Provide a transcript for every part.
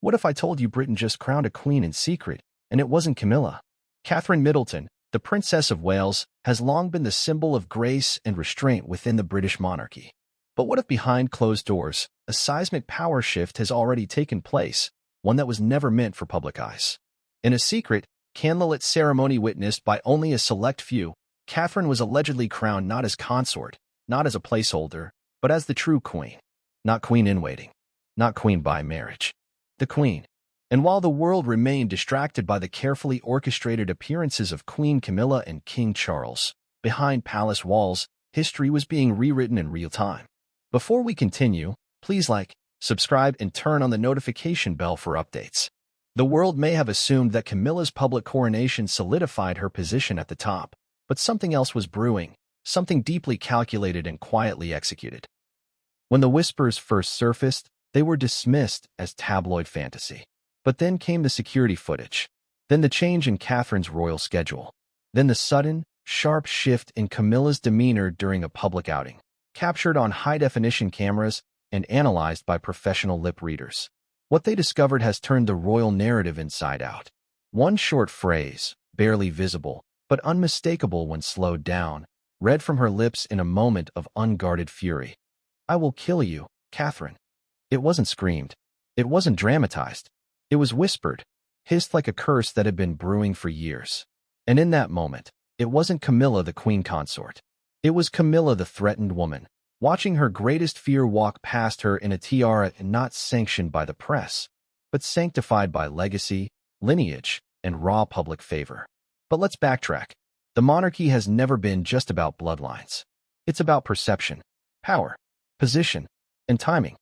What if I told you Britain just crowned a queen in secret, and it wasn't Camilla? Catherine Middleton, the Princess of Wales, has long been the symbol of grace and restraint within the British monarchy. But what if behind closed doors, a seismic power shift has already taken place, one that was never meant for public eyes? In a secret, candlelit ceremony witnessed by only a select few, Catherine was allegedly crowned not as consort, not as a placeholder, but as the true queen. Not queen in waiting, not queen by marriage. The queen. And while the world remained distracted by the carefully orchestrated appearances of Queen Camilla and King Charles, behind palace walls, history was being rewritten in real time. Before we continue, please like, subscribe, and turn on the notification bell for updates. The world may have assumed that Camilla's public coronation solidified her position at the top, but something else was brewing, something deeply calculated and quietly executed. When the whispers first surfaced, they were dismissed as tabloid fantasy. But then came the security footage, then the change in Catherine's royal schedule, then the sudden, sharp shift in Camilla's demeanor during a public outing, captured on high-definition cameras and analyzed by professional lip readers. What they discovered has turned the royal narrative inside out. One short phrase, barely visible, but unmistakable when slowed down, read from her lips in a moment of unguarded fury. "I will kill you, Catherine." It wasn't screamed. It wasn't dramatized. It was whispered, hissed like a curse that had been brewing for years. And in that moment, it wasn't Camilla the queen consort. It was Camilla the threatened woman, watching her greatest fear walk past her in a tiara not sanctioned by the press, but sanctified by legacy, lineage, and raw public favor. But let's backtrack. The monarchy has never been just about bloodlines. It's about perception, power, position, and timing.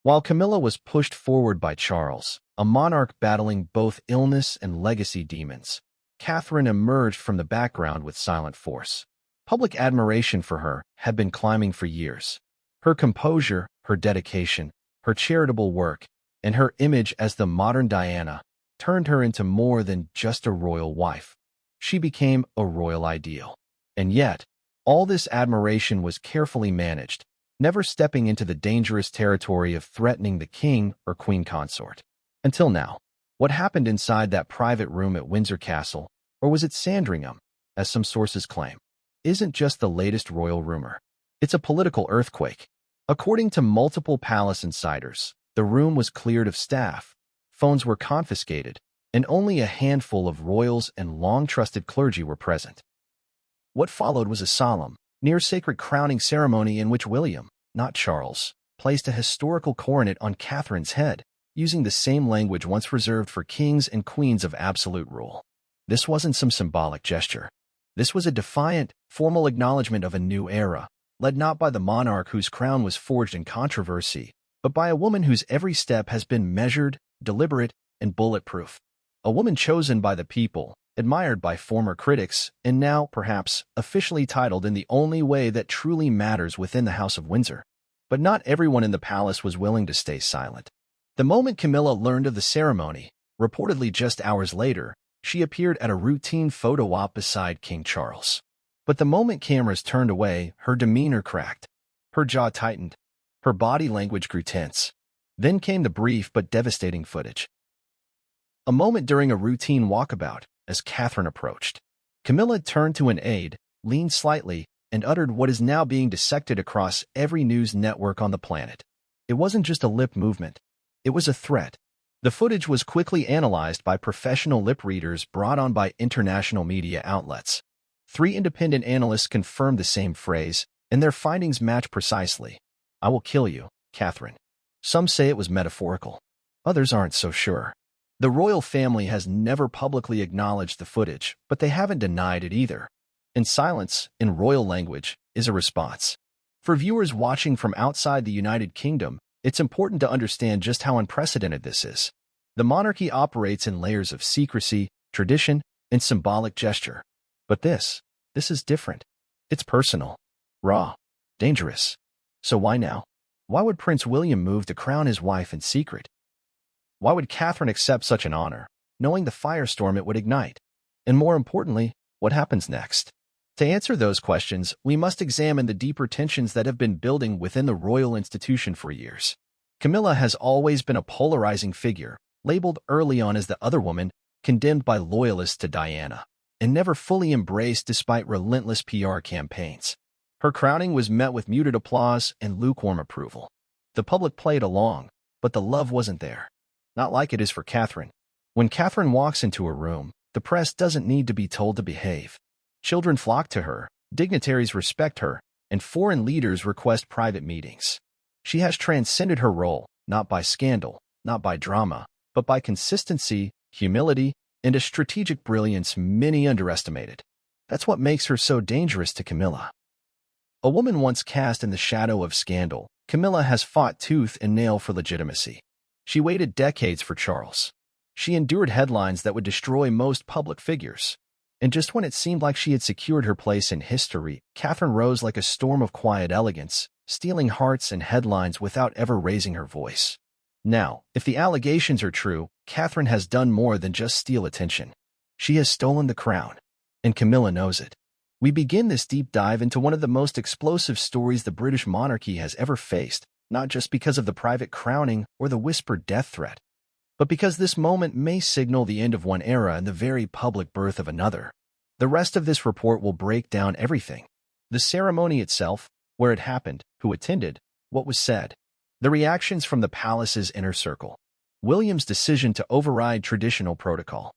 While Camilla was pushed forward by Charles, a monarch battling both illness and legacy demons, Catherine emerged from the background with silent force. Public admiration for her had been climbing for years. Her composure, her dedication, her charitable work, and her image as the modern Diana turned her into more than just a royal wife. She became a royal ideal. And yet, all this admiration was carefully managed, never stepping into the dangerous territory of threatening the king or queen consort. Until now, what happened inside that private room at Windsor Castle, or was it Sandringham, as some sources claim, isn't just the latest royal rumor. It's a political earthquake. According to multiple palace insiders, the room was cleared of staff, phones were confiscated, and only a handful of royals and long-trusted clergy were present. What followed was a solemn, near-sacred crowning ceremony in which William, not Charles, placed a historical coronet on Catherine's head, using the same language once reserved for kings and queens of absolute rule. This wasn't some symbolic gesture. This was a defiant, formal acknowledgement of a new era, led not by the monarch whose crown was forged in controversy, but by a woman whose every step has been measured, deliberate, and bulletproof. A woman chosen by the people, admired by former critics, and now, perhaps, officially titled in the only way that truly matters within the House of Windsor. But not everyone in the palace was willing to stay silent. The moment Camilla learned of the ceremony, reportedly just hours later, she appeared at a routine photo op beside King Charles. But the moment cameras turned away, her demeanor cracked. Her jaw tightened. Her body language grew tense. Then came the brief but devastating footage. A moment during a routine walkabout, as Catherine approached. Camilla turned to an aide, leaned slightly, and uttered what is now being dissected across every news network on the planet. It wasn't just a lip movement. It was a threat. The footage was quickly analyzed by professional lip readers brought on by international media outlets. 3 independent analysts confirmed the same phrase, and their findings match precisely. "I will kill you, Catherine." Some say it was metaphorical. Others aren't so sure. The royal family has never publicly acknowledged the footage, but they haven't denied it either. And silence, in royal language, is a response. For viewers watching from outside the United Kingdom, it's important to understand just how unprecedented this is. The monarchy operates in layers of secrecy, tradition, and symbolic gesture. But this is different. It's personal, raw, dangerous. So why now? Why would Prince William move to crown his wife in secret? Why would Catherine accept such an honor, knowing the firestorm it would ignite? And more importantly, what happens next? To answer those questions, we must examine the deeper tensions that have been building within the royal institution for years. Camilla has always been a polarizing figure, labeled early on as the other woman, condemned by loyalists to Diana, and never fully embraced despite relentless PR campaigns. Her crowning was met with muted applause and lukewarm approval. The public played along, but the love wasn't there. Not like it is for Catherine. When Catherine walks into a room, the press doesn't need to be told to behave. Children flock to her, dignitaries respect her, and foreign leaders request private meetings. She has transcended her role, not by scandal, not by drama, but by consistency, humility, and a strategic brilliance many underestimated. That's what makes her so dangerous to Camilla. A woman once cast in the shadow of scandal, Camilla has fought tooth and nail for legitimacy. She waited decades for Charles. She endured headlines that would destroy most public figures. And just when it seemed like she had secured her place in history, Catherine rose like a storm of quiet elegance, stealing hearts and headlines without ever raising her voice. Now, if the allegations are true, Catherine has done more than just steal attention. She has stolen the crown, and Camilla knows it. We begin this deep dive into one of the most explosive stories the British monarchy has ever faced, not just because of the private crowning or the whispered death threat, but because this moment may signal the end of one era and the very public birth of another. The rest of this report will break down everything. The ceremony itself, where it happened, who attended, what was said, the reactions from the palace's inner circle, William's decision to override traditional protocol,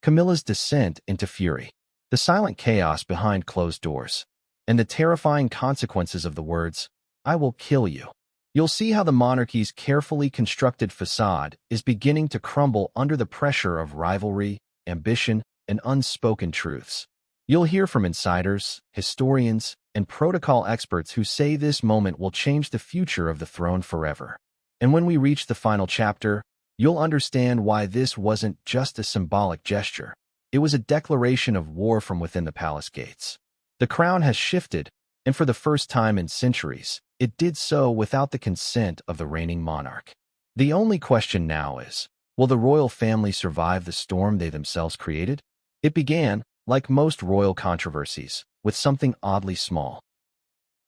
Camilla's descent into fury, the silent chaos behind closed doors, and the terrifying consequences of the words, "I will kill you." You'll see how the monarchy's carefully constructed facade is beginning to crumble under the pressure of rivalry, ambition, and unspoken truths. You'll hear from insiders, historians, and protocol experts who say this moment will change the future of the throne forever. And when we reach the final chapter, you'll understand why this wasn't just a symbolic gesture. It was a declaration of war from within the palace gates. The crown has shifted, and for the first time in centuries, it did so without the consent of the reigning monarch. The only question now is, will the royal family survive the storm they themselves created? It began, like most royal controversies, with something oddly small.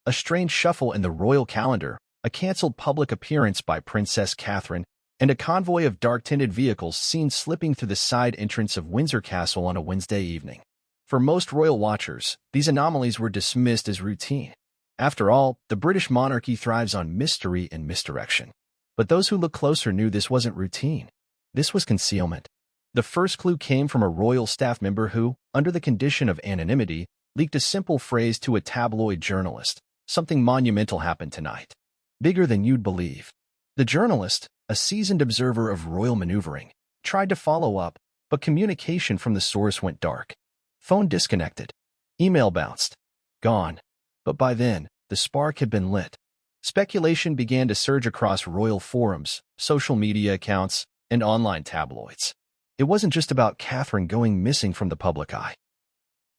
A strange shuffle in the royal calendar, a cancelled public appearance by Princess Catherine, and a convoy of dark-tinted vehicles seen slipping through the side entrance of Windsor Castle on a Wednesday evening. For most royal watchers, these anomalies were dismissed as routine. After all, the British monarchy thrives on mystery and misdirection. But those who looked closer knew this wasn't routine. This was concealment. The first clue came from a royal staff member who, under the condition of anonymity, leaked a simple phrase to a tabloid journalist. Something monumental happened tonight. Bigger than you'd believe. The journalist, a seasoned observer of royal maneuvering, tried to follow up, but communication from the source went dark. Phone disconnected. Email bounced. Gone. But by then, the spark had been lit. Speculation began to surge across royal forums, social media accounts, and online tabloids. It wasn't just about Catherine going missing from the public eye.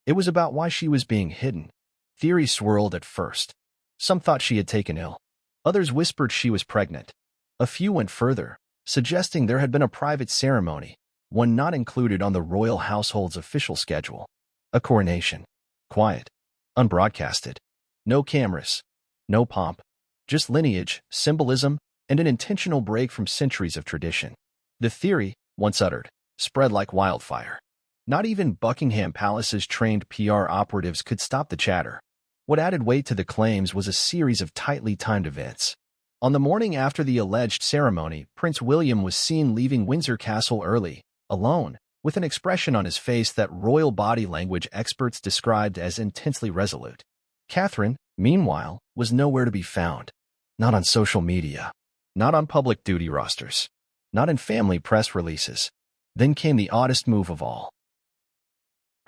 It was about why she was being hidden. Theories swirled at first. Some thought she had taken ill. Others whispered she was pregnant. A few went further, suggesting there had been a private ceremony, one not included on the royal household's official schedule. A coronation. Quiet. Unbroadcasted. No cameras. No pomp. Just lineage, symbolism, and an intentional break from centuries of tradition. The theory, once uttered, spread like wildfire. Not even Buckingham Palace's trained PR operatives could stop the chatter. What added weight to the claims was a series of tightly timed events. On the morning after the alleged ceremony, Prince William was seen leaving Windsor Castle early, alone, with an expression on his face that royal body language experts described as intensely resolute. Catherine, meanwhile, was nowhere to be found. Not on social media. Not on public duty rosters. Not in family press releases. Then came the oddest move of all.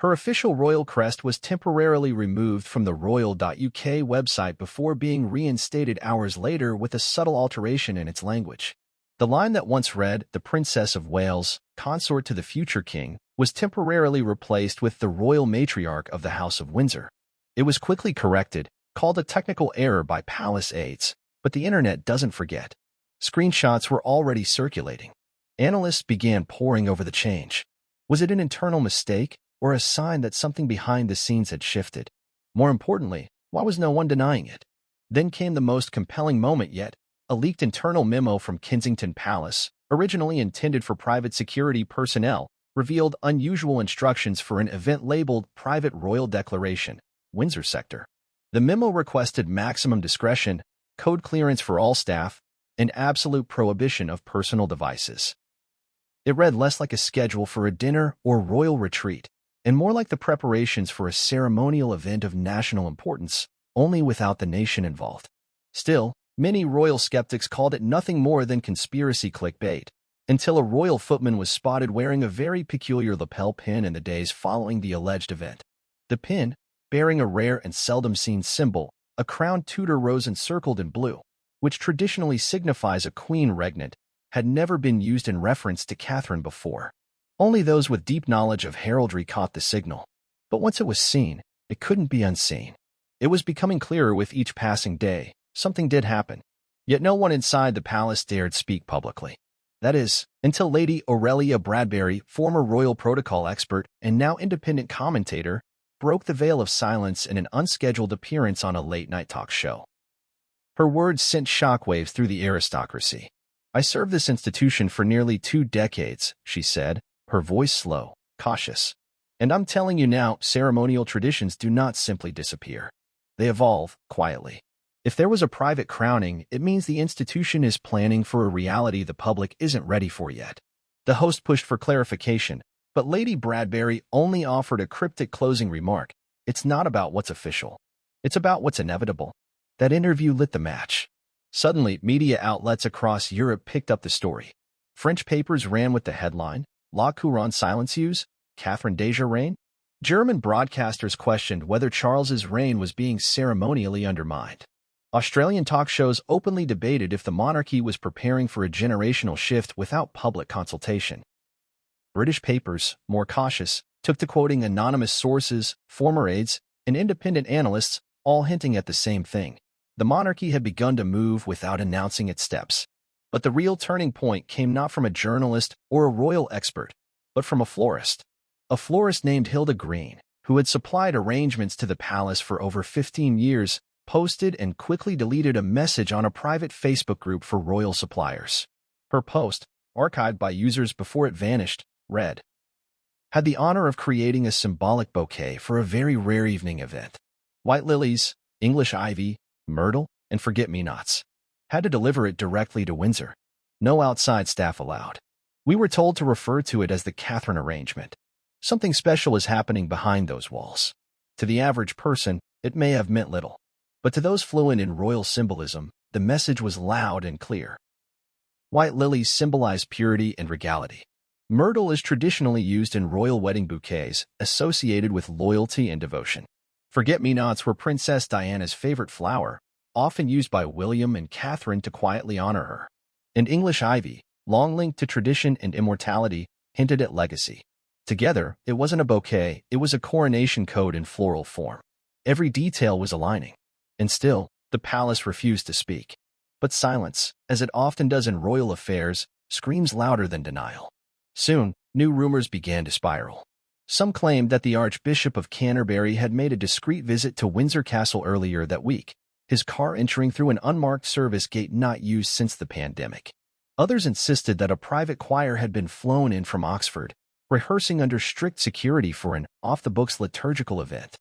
Her official royal crest was temporarily removed from the royal.uk website before being reinstated hours later with a subtle alteration in its language. The line that once read, "The Princess of Wales, consort to the future king," was temporarily replaced with "the royal matriarch of the House of Windsor." It was quickly corrected, called a technical error by palace aides, but the internet doesn't forget. Screenshots were already circulating. Analysts began poring over the change. Was it an internal mistake, or a sign that something behind the scenes had shifted? More importantly, why was no one denying it? Then came the most compelling moment yet. A leaked internal memo from Kensington Palace, originally intended for private security personnel, revealed unusual instructions for an event labeled Private Royal Declaration, Windsor Sector. The memo requested maximum discretion, code clearance for all staff, and absolute prohibition of personal devices. It read less like a schedule for a dinner or royal retreat, and more like the preparations for a ceremonial event of national importance, only without the nation involved. Still, many royal skeptics called it nothing more than conspiracy clickbait, until a royal footman was spotted wearing a very peculiar lapel pin in the days following the alleged event. The pin, bearing a rare and seldom-seen symbol, a crowned Tudor rose encircled in blue, which traditionally signifies a queen regnant, had never been used in reference to Catherine before. Only those with deep knowledge of heraldry caught the signal. But once it was seen, it couldn't be unseen. It was becoming clearer with each passing day. Something did happen. Yet no one inside the palace dared speak publicly. That is, until Lady Aurelia Bradbury, former royal protocol expert and now independent commentator, broke the veil of silence in an unscheduled appearance on a late-night talk show. Her words sent shockwaves through the aristocracy. "I served this institution for nearly 2 decades, she said, her voice slow, cautious. "And I'm telling you now, ceremonial traditions do not simply disappear. They evolve, quietly. If there was a private crowning, it means the institution is planning for a reality the public isn't ready for yet." The host pushed for clarification, but Lady Bradbury only offered a cryptic closing remark. "It's not about what's official. It's about what's inevitable." That interview lit the match. Suddenly, media outlets across Europe picked up the story. French papers ran with the headline, "La Couronne silence use, Catherine Deja reign?" German broadcasters questioned whether Charles's reign was being ceremonially undermined. Australian talk shows openly debated if the monarchy was preparing for a generational shift without public consultation. British papers, more cautious, took to quoting anonymous sources, former aides, and independent analysts, all hinting at the same thing. The monarchy had begun to move without announcing its steps. But the real turning point came not from a journalist or a royal expert, but from a florist. A florist named Hilda Green, who had supplied arrangements to the palace for over 15 years, posted and quickly deleted a message on a private Facebook group for royal suppliers. Her post, archived by users before it vanished, read, "Had the honor of creating a symbolic bouquet for a very rare evening event. White lilies, English ivy, myrtle, and forget-me-nots. Had to deliver it directly to Windsor. No outside staff allowed. We were told to refer to it as the Catherine arrangement. Something special is happening behind those walls." To the average person, it may have meant little. But to those fluent in royal symbolism, the message was loud and clear. White lilies symbolize purity and regality. Myrtle is traditionally used in royal wedding bouquets, associated with loyalty and devotion. Forget-me-nots were Princess Diana's favorite flower, often used by William and Catherine to quietly honor her. And English ivy, long linked to tradition and immortality, hinted at legacy. Together, it wasn't a bouquet, it was a coronation code in floral form. Every detail was aligning. And still, the palace refused to speak. But silence, as it often does in royal affairs, screams louder than denial. Soon, new rumors began to spiral. Some claimed that the Archbishop of Canterbury had made a discreet visit to Windsor Castle earlier that week, his car entering through an unmarked service gate not used since the pandemic. Others insisted that a private choir had been flown in from Oxford, rehearsing under strict security for an off-the-books liturgical event.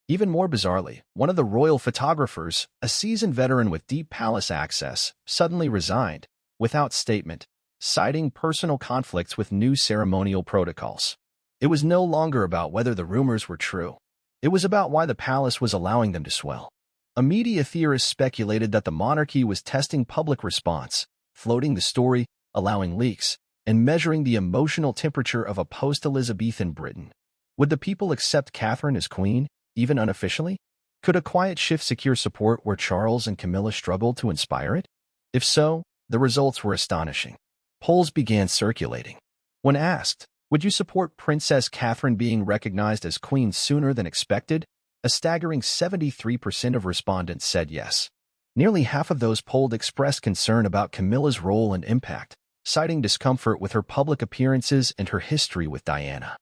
Even more bizarrely, one of the royal photographers, a seasoned veteran with deep palace access, suddenly resigned, without statement, citing personal conflicts with new ceremonial protocols. It was no longer about whether the rumors were true. It was about why the palace was allowing them to swell. A media theorist speculated that the monarchy was testing public response, floating the story, allowing leaks, and measuring the emotional temperature of a post-Elizabethan Britain. Would the people accept Catherine as queen, even unofficially? Could a quiet shift secure support where Charles and Camilla struggled to inspire it? If so, the results were astonishing. Polls began circulating. When asked, "Would you support Princess Catherine being recognized as queen sooner than expected?" a staggering 73% of respondents said yes. Nearly half of those polled expressed concern about Camilla's role and impact, citing discomfort with her public appearances and her history with Diana.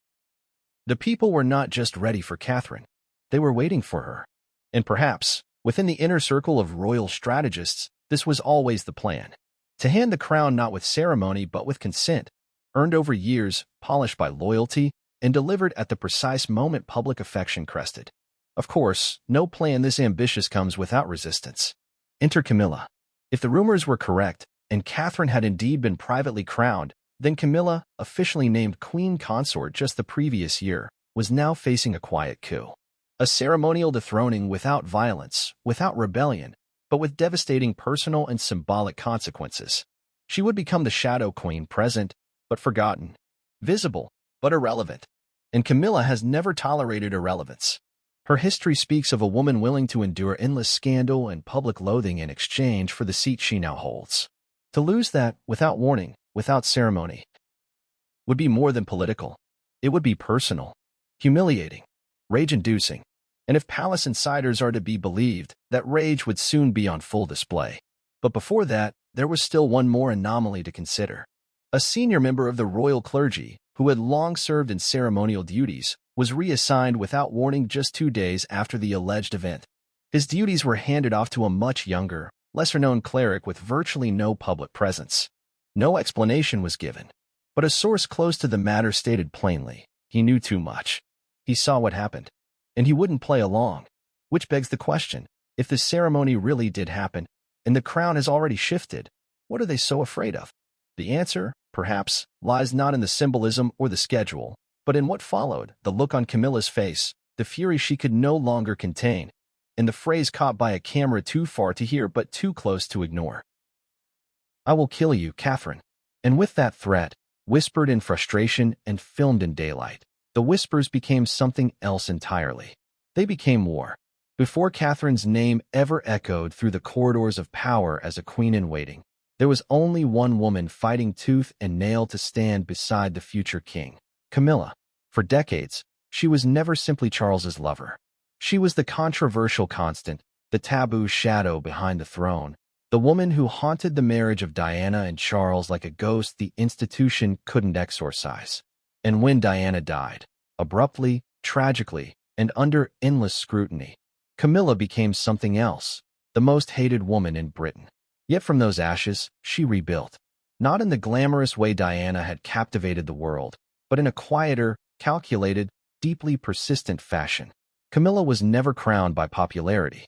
The people were not just ready for Catherine. They were waiting for her. And perhaps, within the inner circle of royal strategists, This was always the plan. To hand the crown not with ceremony but with consent, earned over years, polished by loyalty, and delivered at the precise moment public affection crested. Of course, no plan this ambitious comes without resistance. Enter Camilla. If the rumors were correct, and Catherine had indeed been privately crowned, then Camilla, officially named Queen Consort just the previous year, was now facing a quiet coup. A ceremonial dethroning without violence, without rebellion, but with devastating personal and symbolic consequences. She would become the Shadow Queen, present, but forgotten, visible, but irrelevant. And Camilla has never tolerated irrelevance. Her history speaks of a woman willing to endure endless scandal and public loathing in exchange for the seat she now holds. To lose that, without warning, without ceremony, would be more than political. It would be personal, humiliating, rage-inducing. And if palace insiders are to be believed, that rage would soon be on full display. But before that, there was still one more anomaly to consider. A senior member of the royal clergy, who had long served in ceremonial duties, was reassigned without warning just 2 days after the alleged event. His duties were handed off to a much younger, lesser-known cleric with virtually no public presence. No explanation was given, but a source close to the matter stated plainly, he knew too much. He saw what happened, and he wouldn't play along. Which begs the question, if the ceremony really did happen, and the crown has already shifted, what are they so afraid of? The answer, perhaps, lies not in the symbolism or the schedule, but in what followed, the look on Camilla's face, the fury she could no longer contain, and the phrase caught by a camera too far to hear but too close to ignore. "I will kill you, Catherine." And with that threat, whispered in frustration and filmed in daylight, the whispers became something else entirely. They became war. Before Catherine's name ever echoed through the corridors of power as a queen-in-waiting, there was only one woman fighting tooth and nail to stand beside the future king, Camilla. For decades, she was never simply Charles's lover. She was the controversial constant, the taboo shadow behind the throne, the woman who haunted the marriage of Diana and Charles like a ghost the institution couldn't exorcise. And when Diana died, abruptly, tragically, and under endless scrutiny, Camilla became something else, the most hated woman in Britain. Yet from those ashes, she rebuilt. Not in the glamorous way Diana had captivated the world, but in a quieter, calculated, deeply persistent fashion. Camilla was never crowned by popularity.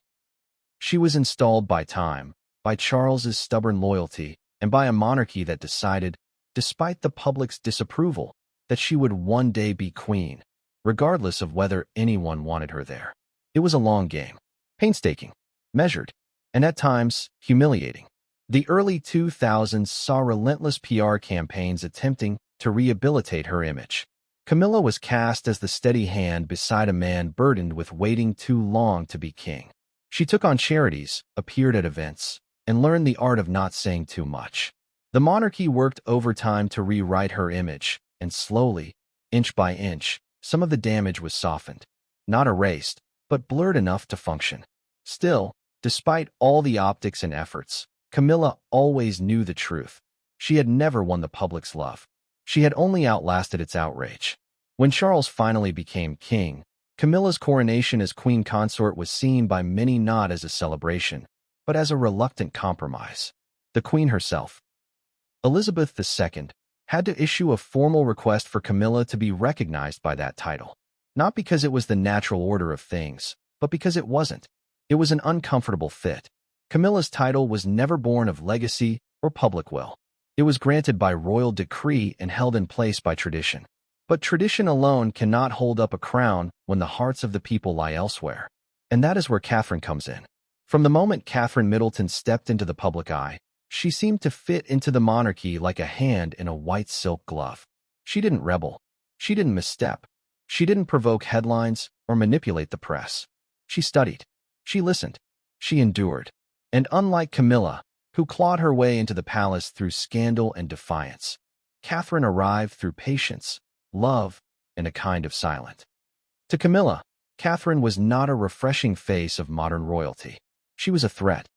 She was installed by time, by Charles's stubborn loyalty, and by a monarchy that decided, despite the public's disapproval, that she would one day be queen, regardless of whether anyone wanted her there. It was a long game, painstaking, measured, and at times, humiliating. The early 2000s saw relentless PR campaigns attempting to rehabilitate her image. Camilla was cast as the steady hand beside a man burdened with waiting too long to be king. She took on charities, appeared at events, and learned the art of not saying too much. The monarchy worked overtime to rewrite her image, and slowly, inch by inch, some of the damage was softened. Not erased, but blurred enough to function. Still, despite all the optics and efforts, Camilla always knew the truth. She had never won the public's love. She had only outlasted its outrage. When Charles finally became king, Camilla's coronation as queen consort was seen by many not as a celebration, but as a reluctant compromise. The queen herself, Elizabeth II, had to issue a formal request for Camilla to be recognized by that title. Not because it was the natural order of things, but because it wasn't. It was an uncomfortable fit. Camilla's title was never born of legacy or public will. It was granted by royal decree and held in place by tradition. But tradition alone cannot hold up a crown when the hearts of the people lie elsewhere. And that is where Catherine comes in. From the moment Catherine Middleton stepped into the public eye, she seemed to fit into the monarchy like a hand in a white silk glove. She didn't rebel. She didn't misstep. She didn't provoke headlines or manipulate the press. She studied. She listened. She endured. And unlike Camilla, who clawed her way into the palace through scandal and defiance, Catherine arrived through patience, love, and a kind of silence. To Camilla, Catherine was not a refreshing face of modern royalty. She was a threat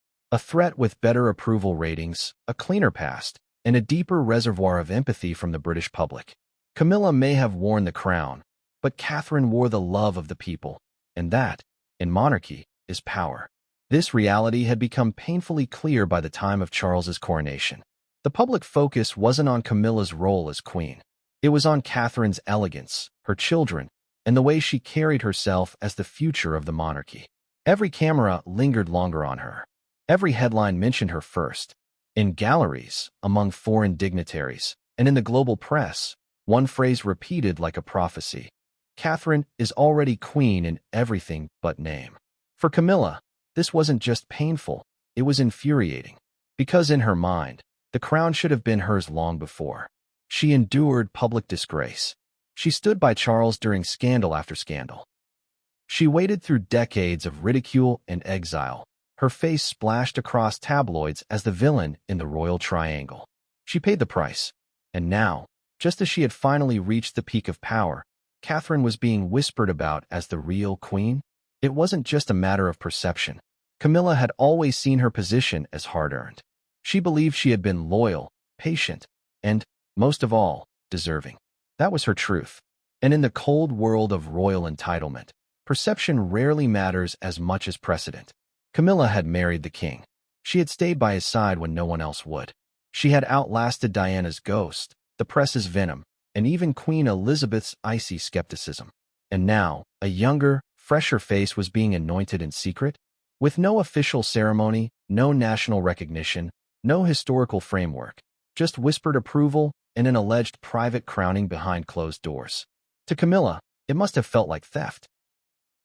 with better approval ratings, a cleaner past, and a deeper reservoir of empathy from the British public. Camilla may have worn the crown, but Catherine wore the love of the people, and that, in monarchy, is power. This reality had become painfully clear by the time of Charles's coronation. The public focus wasn't on Camilla's role as queen. It was on Catherine's elegance, her children, and the way she carried herself as the future of the monarchy. Every camera lingered longer on her. Every headline mentioned her first. In galleries, among foreign dignitaries, and in the global press, one phrase repeated like a prophecy. Catherine is already queen in everything but name. For Camilla, this wasn't just painful, it was infuriating. Because in her mind, the crown should have been hers long before. She endured public disgrace. She stood by Charles during scandal after scandal. She waded through decades of ridicule and exile, her face splashed across tabloids as the villain in the royal triangle. She paid the price. And now, just as she had finally reached the peak of power, Catherine was being whispered about as the real queen. It wasn't just a matter of perception. Camilla had always seen her position as hard-earned. She believed she had been loyal, patient, and, most of all, deserving. That was her truth. And in the cold world of royal entitlement, perception rarely matters as much as precedent. Camilla had married the king. She had stayed by his side when no one else would. She had outlasted Diana's ghost, the press's venom, and even Queen Elizabeth's icy skepticism. And now, a younger, fresher face was being anointed in secret, with no official ceremony, no national recognition, no historical framework, just whispered approval and an alleged private crowning behind closed doors. To Camilla, it must have felt like theft.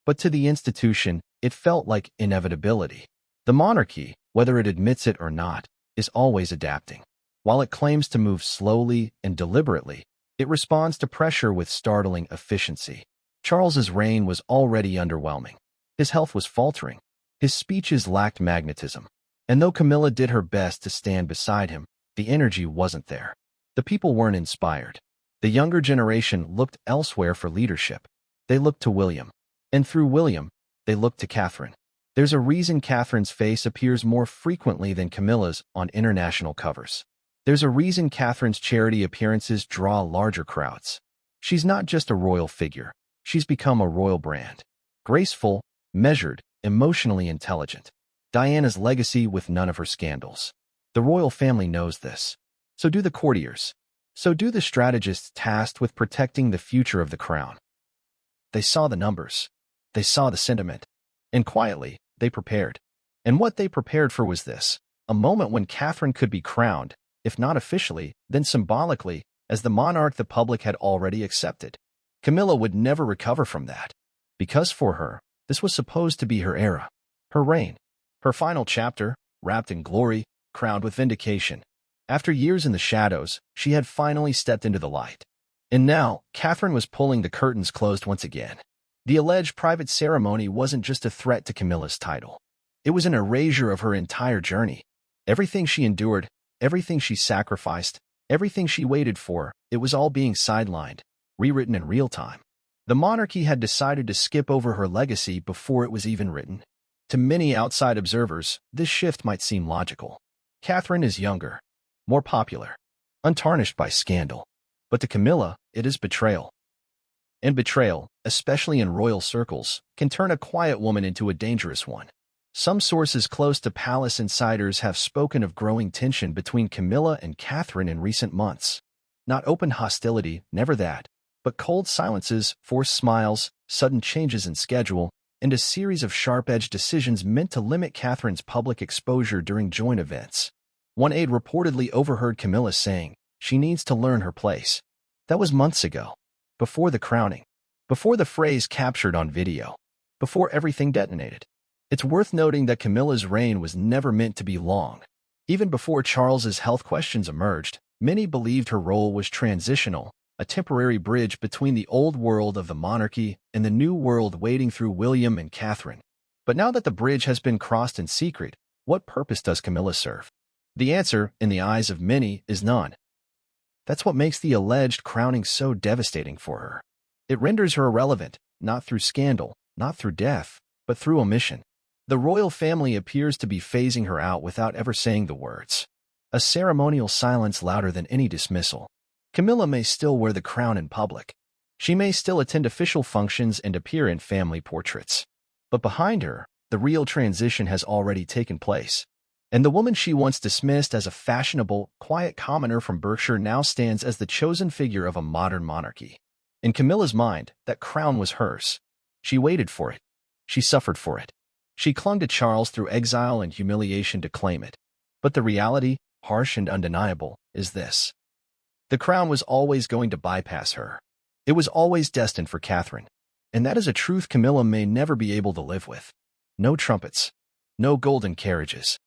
But to the institution, it felt like inevitability. The monarchy, whether it admits it or not, is always adapting. While it claims to move slowly and deliberately, it responds to pressure with startling efficiency. Charles's reign was already underwhelming. His health was faltering. His speeches lacked magnetism. And though Camilla did her best to stand beside him, the energy wasn't there. The people weren't inspired. The younger generation looked elsewhere for leadership. They looked to William. And through William, they looked to Catherine. There's a reason Catherine's face appears more frequently than Camilla's on international covers. There's a reason Catherine's charity appearances draw larger crowds. She's not just a royal figure. She's become a royal brand. Graceful, measured, emotionally intelligent. Diana's legacy with none of her scandals. The royal family knows this. So do the courtiers. So do the strategists tasked with protecting the future of the crown. They saw the numbers. They saw the sentiment. And quietly, they prepared. And what they prepared for was this: a moment when Catherine could be crowned, if not officially, then symbolically, as the monarch the public had already accepted. Camilla would never recover from that. Because for her, this was supposed to be her era, her reign, her final chapter, wrapped in glory, crowned with vindication. After years in the shadows, she had finally stepped into the light. And now, Catherine was pulling the curtains closed once again. The alleged private ceremony wasn't just a threat to Camilla's title. It was an erasure of her entire journey. Everything she endured, everything she sacrificed, everything she waited for, it was all being sidelined, rewritten in real time. The monarchy had decided to skip over her legacy before it was even written. To many outside observers, this shift might seem logical. Catherine is younger, more popular, untarnished by scandal. But to Camilla, it is betrayal. And betrayal, especially in royal circles, can turn a quiet woman into a dangerous one. Some sources close to palace insiders have spoken of growing tension between Camilla and Catherine in recent months. Not open hostility, never that, but cold silences, forced smiles, sudden changes in schedule, and a series of sharp-edged decisions meant to limit Catherine's public exposure during joint events. One aide reportedly overheard Camilla saying, "She needs to learn her place." That was months ago, before the crowning, before the phrase captured on video, before everything detonated. It's worth noting that Camilla's reign was never meant to be long. Even before Charles's health questions emerged, many believed her role was transitional, a temporary bridge between the old world of the monarchy and the new world waiting through William and Catherine. But now that the bridge has been crossed in secret, what purpose does Camilla serve? The answer, in the eyes of many, is none. That's what makes the alleged crowning so devastating for her. It renders her irrelevant, not through scandal, not through death, but through omission. The royal family appears to be phasing her out without ever saying the words. A ceremonial silence louder than any dismissal. Camilla may still wear the crown in public. She may still attend official functions and appear in family portraits. But behind her, the real transition has already taken place. And the woman she once dismissed as a fashionable, quiet commoner from Berkshire now stands as the chosen figure of a modern monarchy. In Camilla's mind, that crown was hers. She waited for it. She suffered for it. She clung to Charles through exile and humiliation to claim it. But the reality, harsh and undeniable, is this. The crown was always going to bypass her. It was always destined for Catherine. And that is a truth Camilla may never be able to live with. No trumpets. No golden carriages.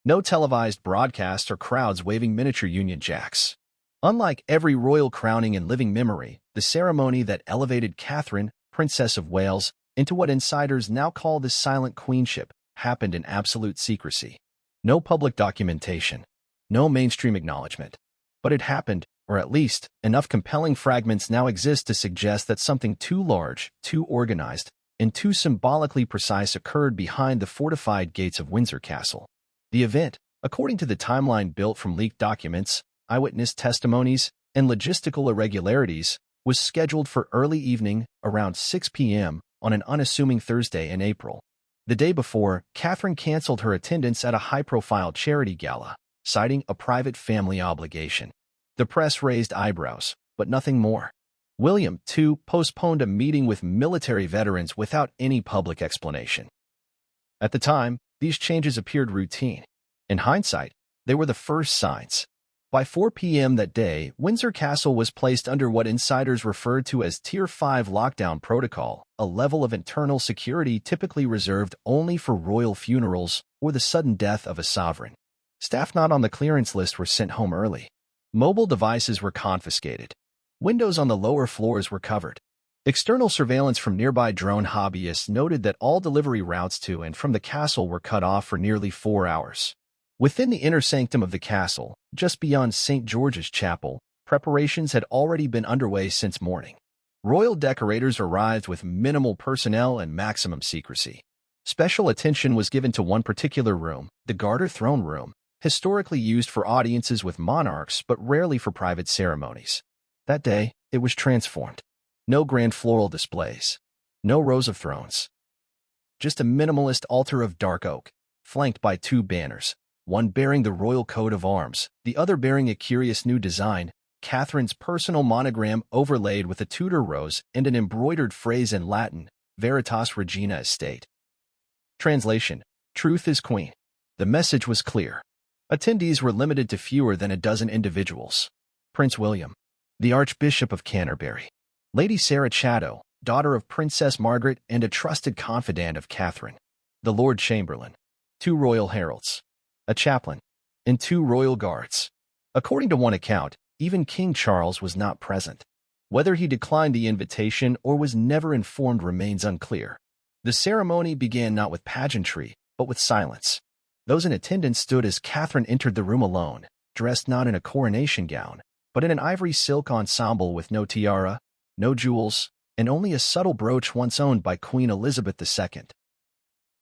No televised broadcasts or crowds waving miniature Union Jacks. Unlike every royal crowning in living memory, the ceremony that elevated Catherine, Princess of Wales, into what insiders now call the silent queenship happened in absolute secrecy. No public documentation. No mainstream acknowledgement. But it happened, or at least, enough compelling fragments now exist to suggest that something too large, too organized, and too symbolically precise occurred behind the fortified gates of Windsor Castle. The event, according to the timeline built from leaked documents, eyewitness testimonies, and logistical irregularities, was scheduled for early evening, around 6 p.m., on an unassuming Thursday in April. The day before, Catherine canceled her attendance at a high-profile charity gala, citing a private family obligation. The press raised eyebrows, but nothing more. William, too, postponed a meeting with military veterans without any public explanation. At the time, these changes appeared routine. In hindsight, they were the first signs. By 4 p.m. that day, Windsor Castle was placed under what insiders referred to as Tier 5 lockdown protocol, a level of internal security typically reserved only for royal funerals or the sudden death of a sovereign. Staff not on the clearance list were sent home early. Mobile devices were confiscated. Windows on the lower floors were covered. External surveillance from nearby drone hobbyists noted that all delivery routes to and from the castle were cut off for nearly 4 hours. Within the inner sanctum of the castle, just beyond St. George's Chapel, preparations had already been underway since morning. Royal decorators arrived with minimal personnel and maximum secrecy. Special attention was given to one particular room, the Garter Throne Room, historically used for audiences with monarchs but rarely for private ceremonies. That day, it was transformed. No grand floral displays. No rows of thrones. Just a minimalist altar of dark oak, flanked by 2 banners, one bearing the royal coat of arms, the other bearing a curious new design, Catherine's personal monogram overlaid with a Tudor rose and an embroidered phrase in Latin, Veritas Regina Estate. Translation: Truth is Queen. The message was clear. Attendees were limited to fewer than a dozen individuals. Prince William, the Archbishop of Canterbury, Lady Sarah Chatto, daughter of Princess Margaret and a trusted confidant of Catherine, the Lord Chamberlain, 2 royal heralds, a chaplain, and 2 royal guards. According to one account, even King Charles was not present. Whether he declined the invitation or was never informed remains unclear. The ceremony began not with pageantry, but with silence. Those in attendance stood as Catherine entered the room alone, dressed not in a coronation gown, but in an ivory silk ensemble with no tiara, no jewels, and only a subtle brooch once owned by Queen Elizabeth II.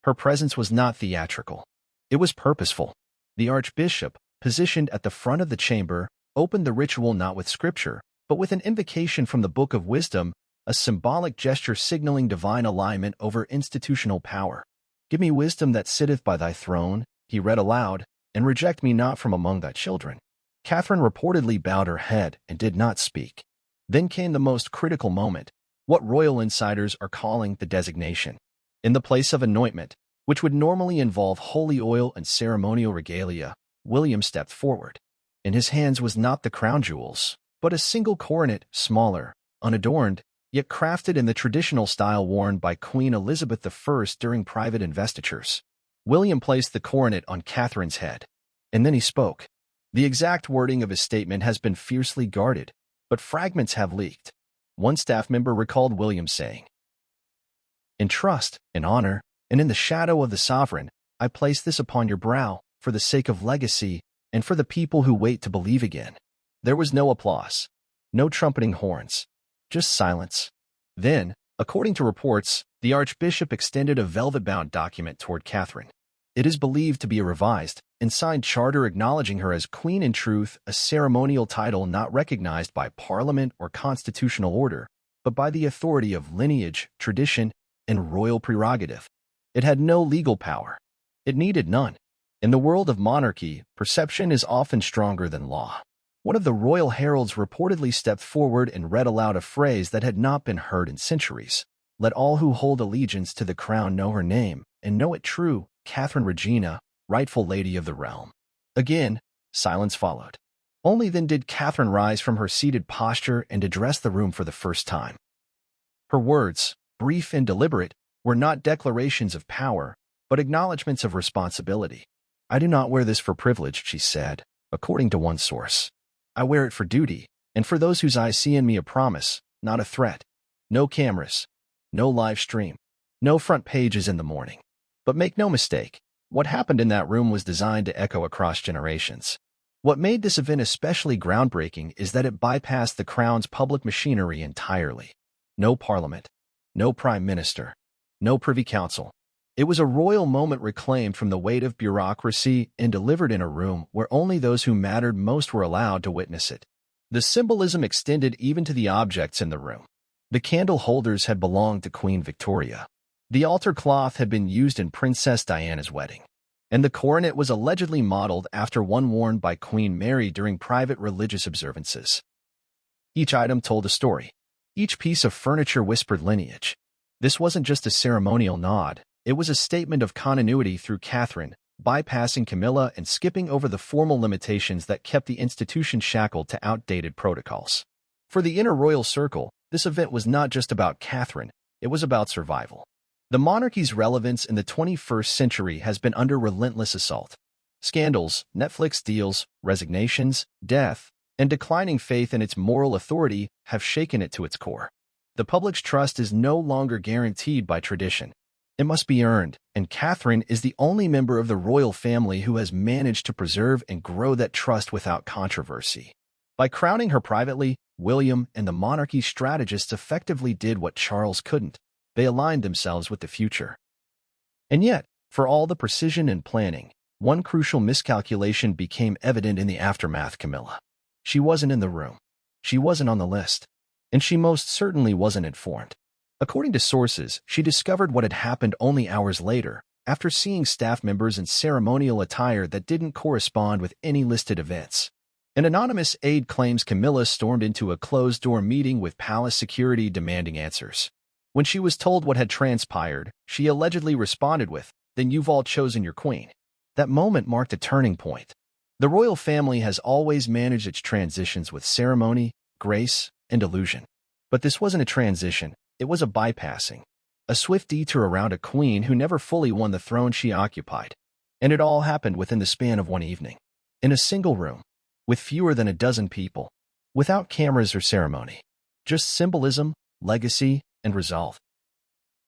Her presence was not theatrical. It was purposeful. The Archbishop, positioned at the front of the chamber, opened the ritual not with scripture, but with an invocation from the Book of Wisdom, a symbolic gesture signaling divine alignment over institutional power. "Give me wisdom that sitteth by thy throne," he read aloud, "and reject me not from among thy children." Catherine reportedly bowed her head and did not speak. Then came the most critical moment, what royal insiders are calling the designation. In the place of anointment, which would normally involve holy oil and ceremonial regalia, William stepped forward. In his hands was not the crown jewels, but a single coronet, smaller, unadorned, yet crafted in the traditional style worn by Queen Elizabeth I during private investitures. William placed the coronet on Catherine's head, and then he spoke. The exact wording of his statement has been fiercely guarded, but fragments have leaked. One staff member recalled William saying, "In trust, in honor, and in the shadow of the sovereign, I place this upon your brow, for the sake of legacy, and for the people who wait to believe again." There was no applause, no trumpeting horns, just silence. Then, according to reports, the Archbishop extended a velvet-bound document toward Catherine. It is believed to be a revised and signed charter acknowledging her as Queen in truth, a ceremonial title not recognized by Parliament or constitutional order, but by the authority of lineage, tradition, and royal prerogative. It had no legal power. It needed none. In the world of monarchy, perception is often stronger than law. One of the royal heralds reportedly stepped forward and read aloud a phrase that had not been heard in centuries. Let all who hold allegiance to the crown know her name, and know it true, Catherine Regina, rightful lady of the realm. Again, silence followed. Only then did Catherine rise from her seated posture and address the room for the first time. Her words, brief and deliberate, were not declarations of power, but acknowledgments of responsibility. I do not wear this for privilege, she said, according to one source. I wear it for duty, and for those whose eyes see in me a promise, not a threat. No cameras, no live stream, no front pages in the morning. But make no mistake, what happened in that room was designed to echo across generations. What made this event especially groundbreaking is that it bypassed the crown's public machinery entirely. No parliament, no prime minister, no privy council. It was a royal moment reclaimed from the weight of bureaucracy and delivered in a room where only those who mattered most were allowed to witness it. The symbolism extended even to the objects in the room. The candle holders had belonged to Queen Victoria. The altar cloth had been used in Princess Diana's wedding, and the coronet was allegedly modeled after one worn by Queen Mary during private religious observances. Each item told a story. Each piece of furniture whispered lineage. This wasn't just a ceremonial nod. It was a statement of continuity through Catherine, bypassing Camilla and skipping over the formal limitations that kept the institution shackled to outdated protocols. For the inner royal circle, this event was not just about Catherine, it was about survival. The monarchy's relevance in the 21st century has been under relentless assault. Scandals, Netflix deals, resignations, death, and declining faith in its moral authority have shaken it to its core. The public's trust is no longer guaranteed by tradition. It must be earned, and Catherine is the only member of the royal family who has managed to preserve and grow that trust without controversy. By crowning her privately, William and the monarchy's strategists effectively did what Charles couldn't. They aligned themselves with the future. And yet, for all the precision and planning, one crucial miscalculation became evident in the aftermath. Camilla. She wasn't in the room. She wasn't on the list. And she most certainly wasn't informed. According to sources, she discovered what had happened only hours later, after seeing staff members in ceremonial attire that didn't correspond with any listed events. An anonymous aide claims Camilla stormed into a closed-door meeting with palace security demanding answers. When she was told what had transpired, she allegedly responded with, "Then you've all chosen your queen." That moment marked a turning point. The royal family has always managed its transitions with ceremony, grace, and illusion. But this wasn't a transition. It was a bypassing, a swift detour around a queen who never fully won the throne she occupied. And it all happened within the span of one evening, in a single room, with fewer than a dozen people, without cameras or ceremony, just symbolism, legacy, and resolve.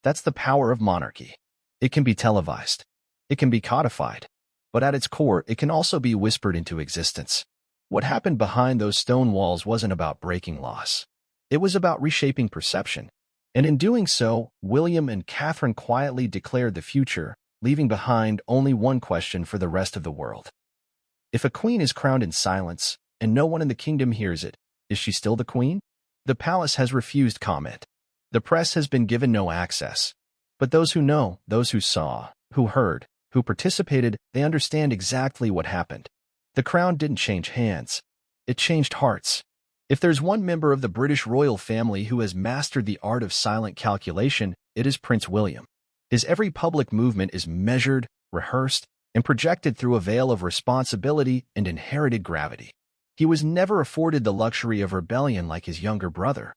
That's the power of monarchy. It can be televised. It can be codified. But at its core, it can also be whispered into existence. What happened behind those stone walls wasn't about breaking laws. It was about reshaping perception. And in doing so, William and Catherine quietly declared the future, leaving behind only one question for the rest of the world. If a queen is crowned in silence, and no one in the kingdom hears it, is she still the queen? The palace has refused comment. The press has been given no access. But those who know, those who saw, who heard, who participated, they understand exactly what happened. The crown didn't change hands. It changed hearts. If there's one member of the British royal family who has mastered the art of silent calculation, it is Prince William. His every public movement is measured, rehearsed, and projected through a veil of responsibility and inherited gravity. He was never afforded the luxury of rebellion like his younger brother.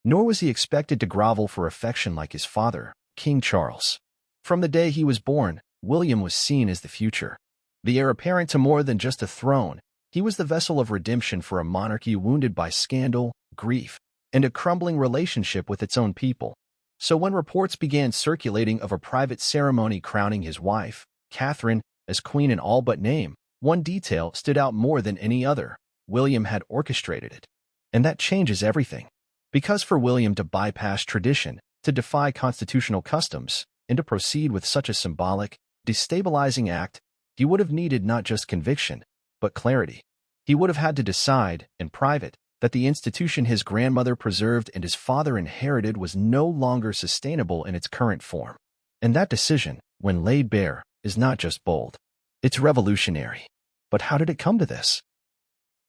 Nor was he expected to grovel for affection like his father, King Charles. From the day he was born, William was seen as the future. The heir apparent to more than just a throne, he was the vessel of redemption for a monarchy wounded by scandal, grief, and a crumbling relationship with its own people. So when reports began circulating of a private ceremony crowning his wife, Catherine, as queen in all but name, one detail stood out more than any other. William had orchestrated it. And that changes everything. Because for William to bypass tradition, to defy constitutional customs, and to proceed with such a symbolic, destabilizing act, he would have needed not just conviction, but clarity. He would have had to decide, in private, that the institution his grandmother preserved and his father inherited was no longer sustainable in its current form. And that decision, when laid bare, is not just bold. It's revolutionary. But how did it come to this?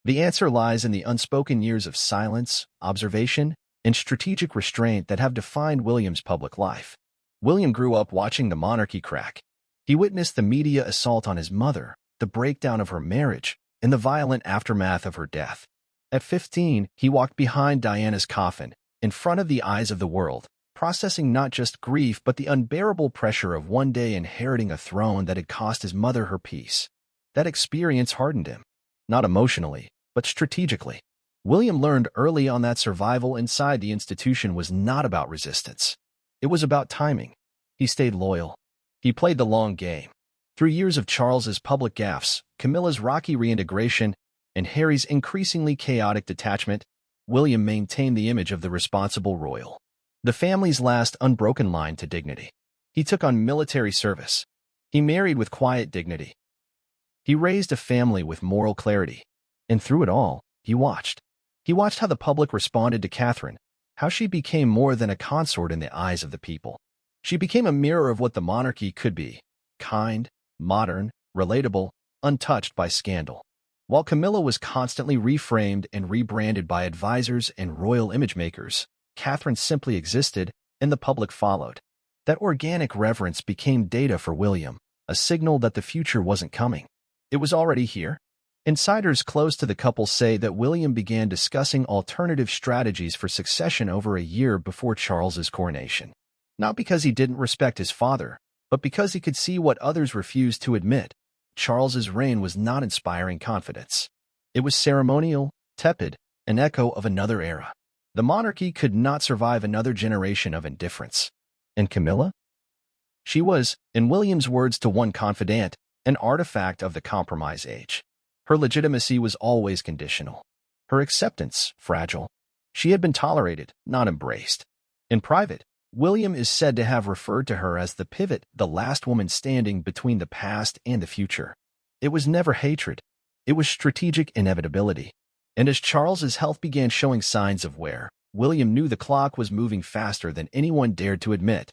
The answer lies in the unspoken years of silence, observation, and strategic restraint that have defined William's public life. William grew up watching the monarchy crack. He witnessed the media assault on his mother, the breakdown of her marriage, and the violent aftermath of her death. At 15, he walked behind Diana's coffin, in front of the eyes of the world, processing not just grief but the unbearable pressure of one day inheriting a throne that had cost his mother her peace. That experience hardened him, not emotionally, but strategically. William learned early on that survival inside the institution was not about resistance. It was about timing. He stayed loyal. He played the long game. Through years of Charles's public gaffes, Camilla's rocky reintegration, and Harry's increasingly chaotic detachment, William maintained the image of the responsible royal, the family's last unbroken line to dignity. He took on military service. He married with quiet dignity. He raised a family with moral clarity. And through it all, he watched. He watched how the public responded to Catherine, how she became more than a consort in the eyes of the people. She became a mirror of what the monarchy could be: kind, modern, relatable, untouched by scandal. While Camilla was constantly reframed and rebranded by advisors and royal image makers, Catherine simply existed, and the public followed. That organic reverence became data for William, a signal that the future wasn't coming. It was already here. Insiders close to the couple say that William began discussing alternative strategies for succession over a year before Charles's coronation. Not because he didn't respect his father, but because he could see what others refused to admit. Charles's reign was not inspiring confidence. It was ceremonial, tepid, an echo of another era. The monarchy could not survive another generation of indifference. And Camilla? She was, in William's words to one confidant, an artifact of the compromise age. Her legitimacy was always conditional. Her acceptance, fragile. She had been tolerated, not embraced. In private, William is said to have referred to her as the pivot, the last woman standing between the past and the future. It was never hatred. It was strategic inevitability. And as Charles's health began showing signs of wear, William knew the clock was moving faster than anyone dared to admit.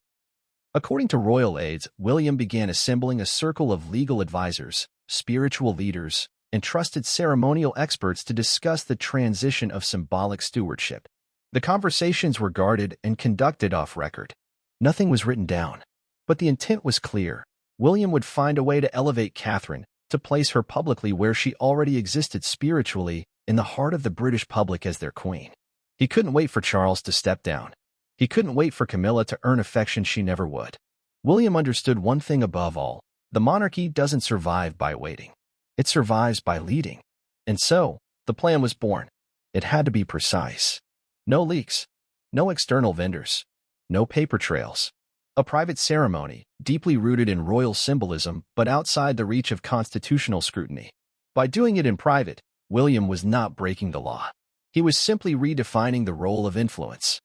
According to royal aides, William began assembling a circle of legal advisors, spiritual leaders, and trusted ceremonial experts to discuss the transition of symbolic stewardship. The conversations were guarded and conducted off record. Nothing was written down. But the intent was clear. William would find a way to elevate Catherine, to place her publicly where she already existed spiritually, in the heart of the British public as their queen. He couldn't wait for Charles to step down. He couldn't wait for Camilla to earn affection she never would. William understood one thing above all: the monarchy doesn't survive by waiting. It survives by leading. And so, the plan was born. It had to be precise. No leaks. No external vendors. No paper trails. A private ceremony, deeply rooted in royal symbolism but outside the reach of constitutional scrutiny. By doing it in private, William was not breaking the law. He was simply redefining the role of influence.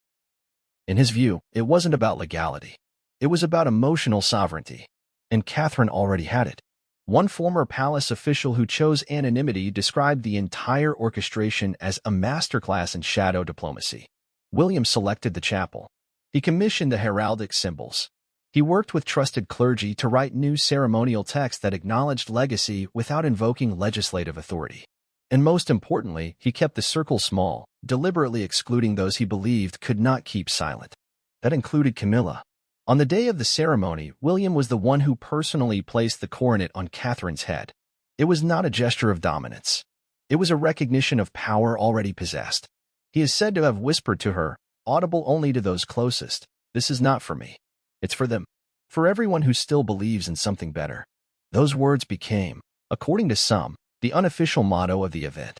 In his view, it wasn't about legality. It was about emotional sovereignty. And Catherine already had it. One former palace official who chose anonymity described the entire orchestration as a masterclass in shadow diplomacy. William selected the chapel. He commissioned the heraldic symbols. He worked with trusted clergy to write new ceremonial texts that acknowledged legacy without invoking legislative authority. And most importantly, he kept the circle small, deliberately excluding those he believed could not keep silent. That included Camilla. On the day of the ceremony, William was the one who personally placed the coronet on Catherine's head. It was not a gesture of dominance. It was a recognition of power already possessed. He is said to have whispered to her, audible only to those closest, "This is not for me. It's for them. For everyone who still believes in something better." Those words became, according to some, the unofficial motto of the event.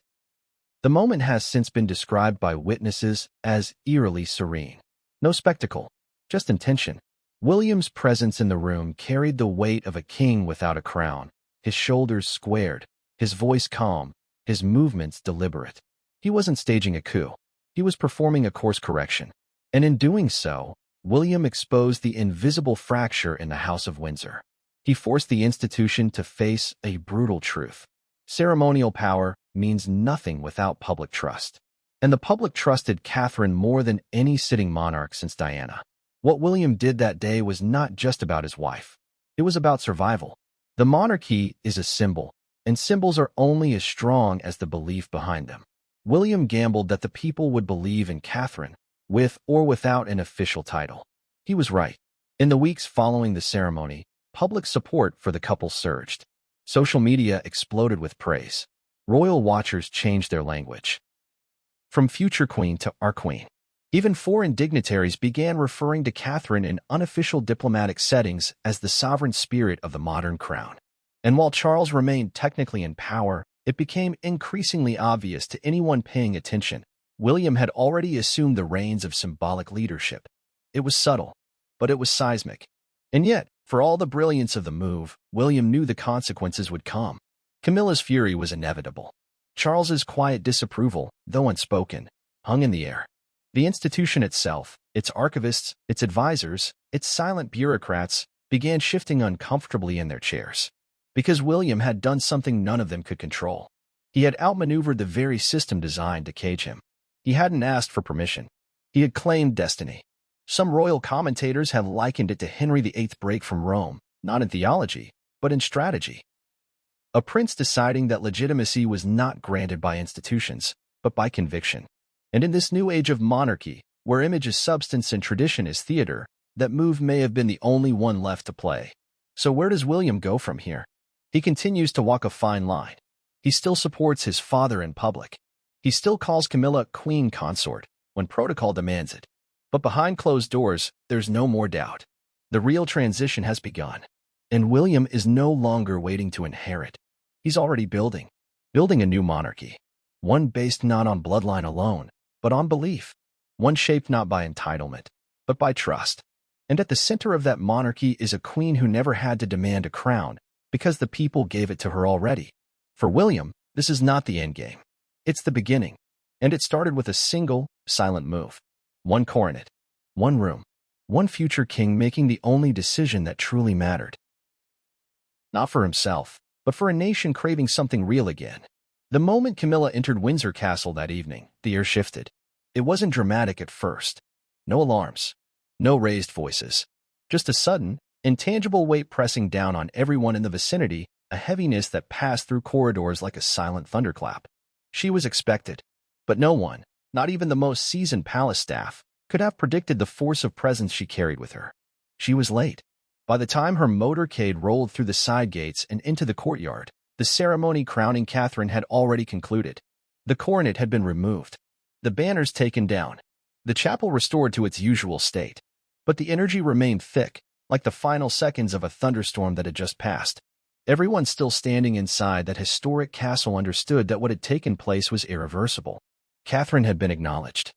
The moment has since been described by witnesses as eerily serene. No spectacle, just intention. William's presence in the room carried the weight of a king without a crown, his shoulders squared, his voice calm, his movements deliberate. He wasn't staging a coup. He was performing a course correction. And in doing so, William exposed the invisible fracture in the House of Windsor. He forced the institution to face a brutal truth. Ceremonial power means nothing without public trust. And the public trusted Catherine more than any sitting monarch since Diana. What William did that day was not just about his wife. It was about survival. The monarchy is a symbol, and symbols are only as strong as the belief behind them. William gambled that the people would believe in Catherine, with or without an official title. He was right. In the weeks following the ceremony, public support for the couple surged. Social media exploded with praise. Royal watchers changed their language. From future queen to our queen. Even foreign dignitaries began referring to Catherine in unofficial diplomatic settings as the sovereign spirit of the modern crown. And while Charles remained technically in power, it became increasingly obvious to anyone paying attention. William had already assumed the reins of symbolic leadership. It was subtle, but it was seismic. And yet, for all the brilliance of the move, William knew the consequences would come. Camilla's fury was inevitable. Charles's quiet disapproval, though unspoken, hung in the air. The institution itself, its archivists, its advisors, its silent bureaucrats, began shifting uncomfortably in their chairs. Because William had done something none of them could control. He had outmaneuvered the very system designed to cage him. He hadn't asked for permission. He had claimed destiny. Some royal commentators have likened it to Henry VIII's break from Rome, not in theology, but in strategy. A prince deciding that legitimacy was not granted by institutions, but by conviction. And in this new age of monarchy, where image is substance and tradition is theater, that move may have been the only one left to play. So where does William go from here? He continues to walk a fine line. He still supports his father in public. He still calls Camilla queen consort when protocol demands it. But behind closed doors, there's no more doubt. The real transition has begun. And William is no longer waiting to inherit. He's already building a new monarchy. One based not on bloodline alone, but on belief. One shaped not by entitlement, but by trust. And at the center of that monarchy is a queen who never had to demand a crown, because the people gave it to her already. For William, this is not the endgame. It's the beginning. And it started with a single, silent move. One coronet, one room, one future king making the only decision that truly mattered. Not for himself, but for a nation craving something real again. The moment Camilla entered Windsor Castle that evening, the air shifted. It wasn't dramatic at first. No alarms. No raised voices. Just a sudden, intangible weight pressing down on everyone in the vicinity, a heaviness that passed through corridors like a silent thunderclap. She was expected. But no one, not even the most seasoned palace staff, could have predicted the force of presence she carried with her. She was late. By the time her motorcade rolled through the side gates and into the courtyard, the ceremony crowning Catherine had already concluded. The coronet had been removed. The banners taken down. The chapel restored to its usual state. But the energy remained thick, like the final seconds of a thunderstorm that had just passed. Everyone still standing inside that historic castle understood that what had taken place was irreversible. Catherine had been acknowledged.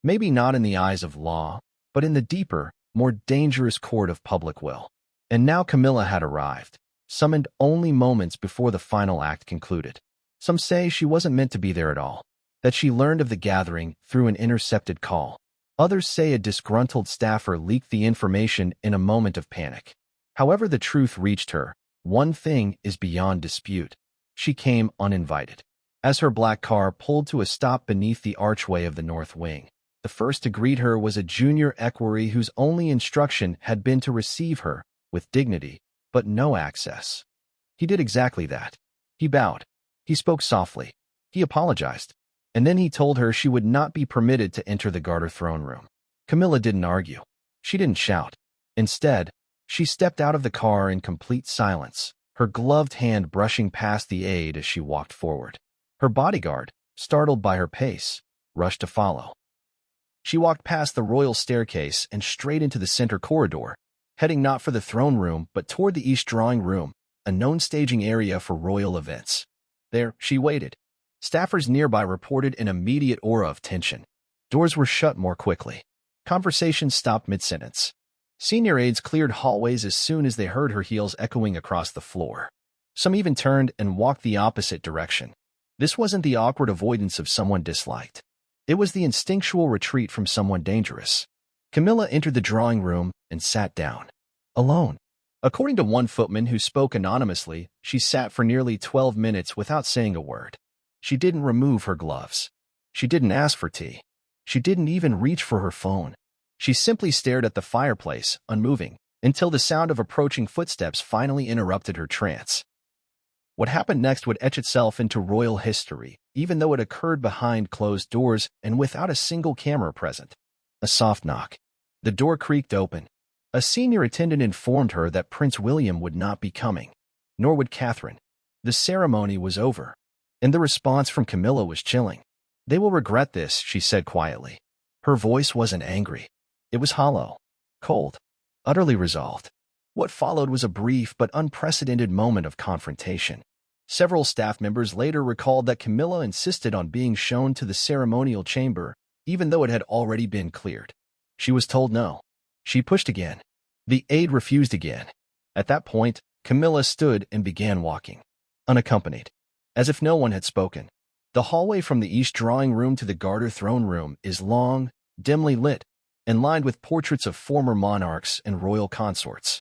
Maybe not in the eyes of law, but in the deeper, more dangerous court of public will. And now Camilla had arrived, summoned only moments before the final act concluded. Some say she wasn't meant to be there at all, that she learned of the gathering through an intercepted call. Others say a disgruntled staffer leaked the information in a moment of panic. However the truth reached her, one thing is beyond dispute. She came uninvited. As her black car pulled to a stop beneath the archway of the North Wing, the first to greet her was a junior equerry whose only instruction had been to receive her with dignity, but no access. He did exactly that. He bowed. He spoke softly. He apologized. And then he told her she would not be permitted to enter the Garter throne room. Camilla didn't argue. She didn't shout. Instead, she stepped out of the car in complete silence, her gloved hand brushing past the aide as she walked forward. Her bodyguard, startled by her pace, rushed to follow. She walked past the royal staircase and straight into the center corridor, heading not for the throne room but toward the East Drawing Room, a known staging area for royal events. There, she waited. Staffers nearby reported an immediate aura of tension. Doors were shut more quickly. Conversations stopped mid-sentence. Senior aides cleared hallways as soon as they heard her heels echoing across the floor. Some even turned and walked the opposite direction. This wasn't the awkward avoidance of someone disliked. It was the instinctual retreat from someone dangerous. Camilla entered the drawing room and sat down. Alone. According to one footman who spoke anonymously, she sat for nearly 12 minutes without saying a word. She didn't remove her gloves. She didn't ask for tea. She didn't even reach for her phone. She simply stared at the fireplace, unmoving, until the sound of approaching footsteps finally interrupted her trance. What happened next would etch itself into royal history, even though it occurred behind closed doors and without a single camera present. A soft knock. The door creaked open. A senior attendant informed her that Prince William would not be coming, nor would Catherine. The ceremony was over, and the response from Camilla was chilling. "They will regret this," she said quietly. Her voice wasn't angry. It was hollow, cold, utterly resolved. What followed was a brief but unprecedented moment of confrontation. Several staff members later recalled that Camilla insisted on being shown to the ceremonial chamber, even though it had already been cleared. She was told no. She pushed again. The aide refused again. At that point, Camilla stood and began walking, unaccompanied, as if no one had spoken. The hallway from the east drawing room to the Garter throne room is long, dimly lit, and lined with portraits of former monarchs and royal consorts.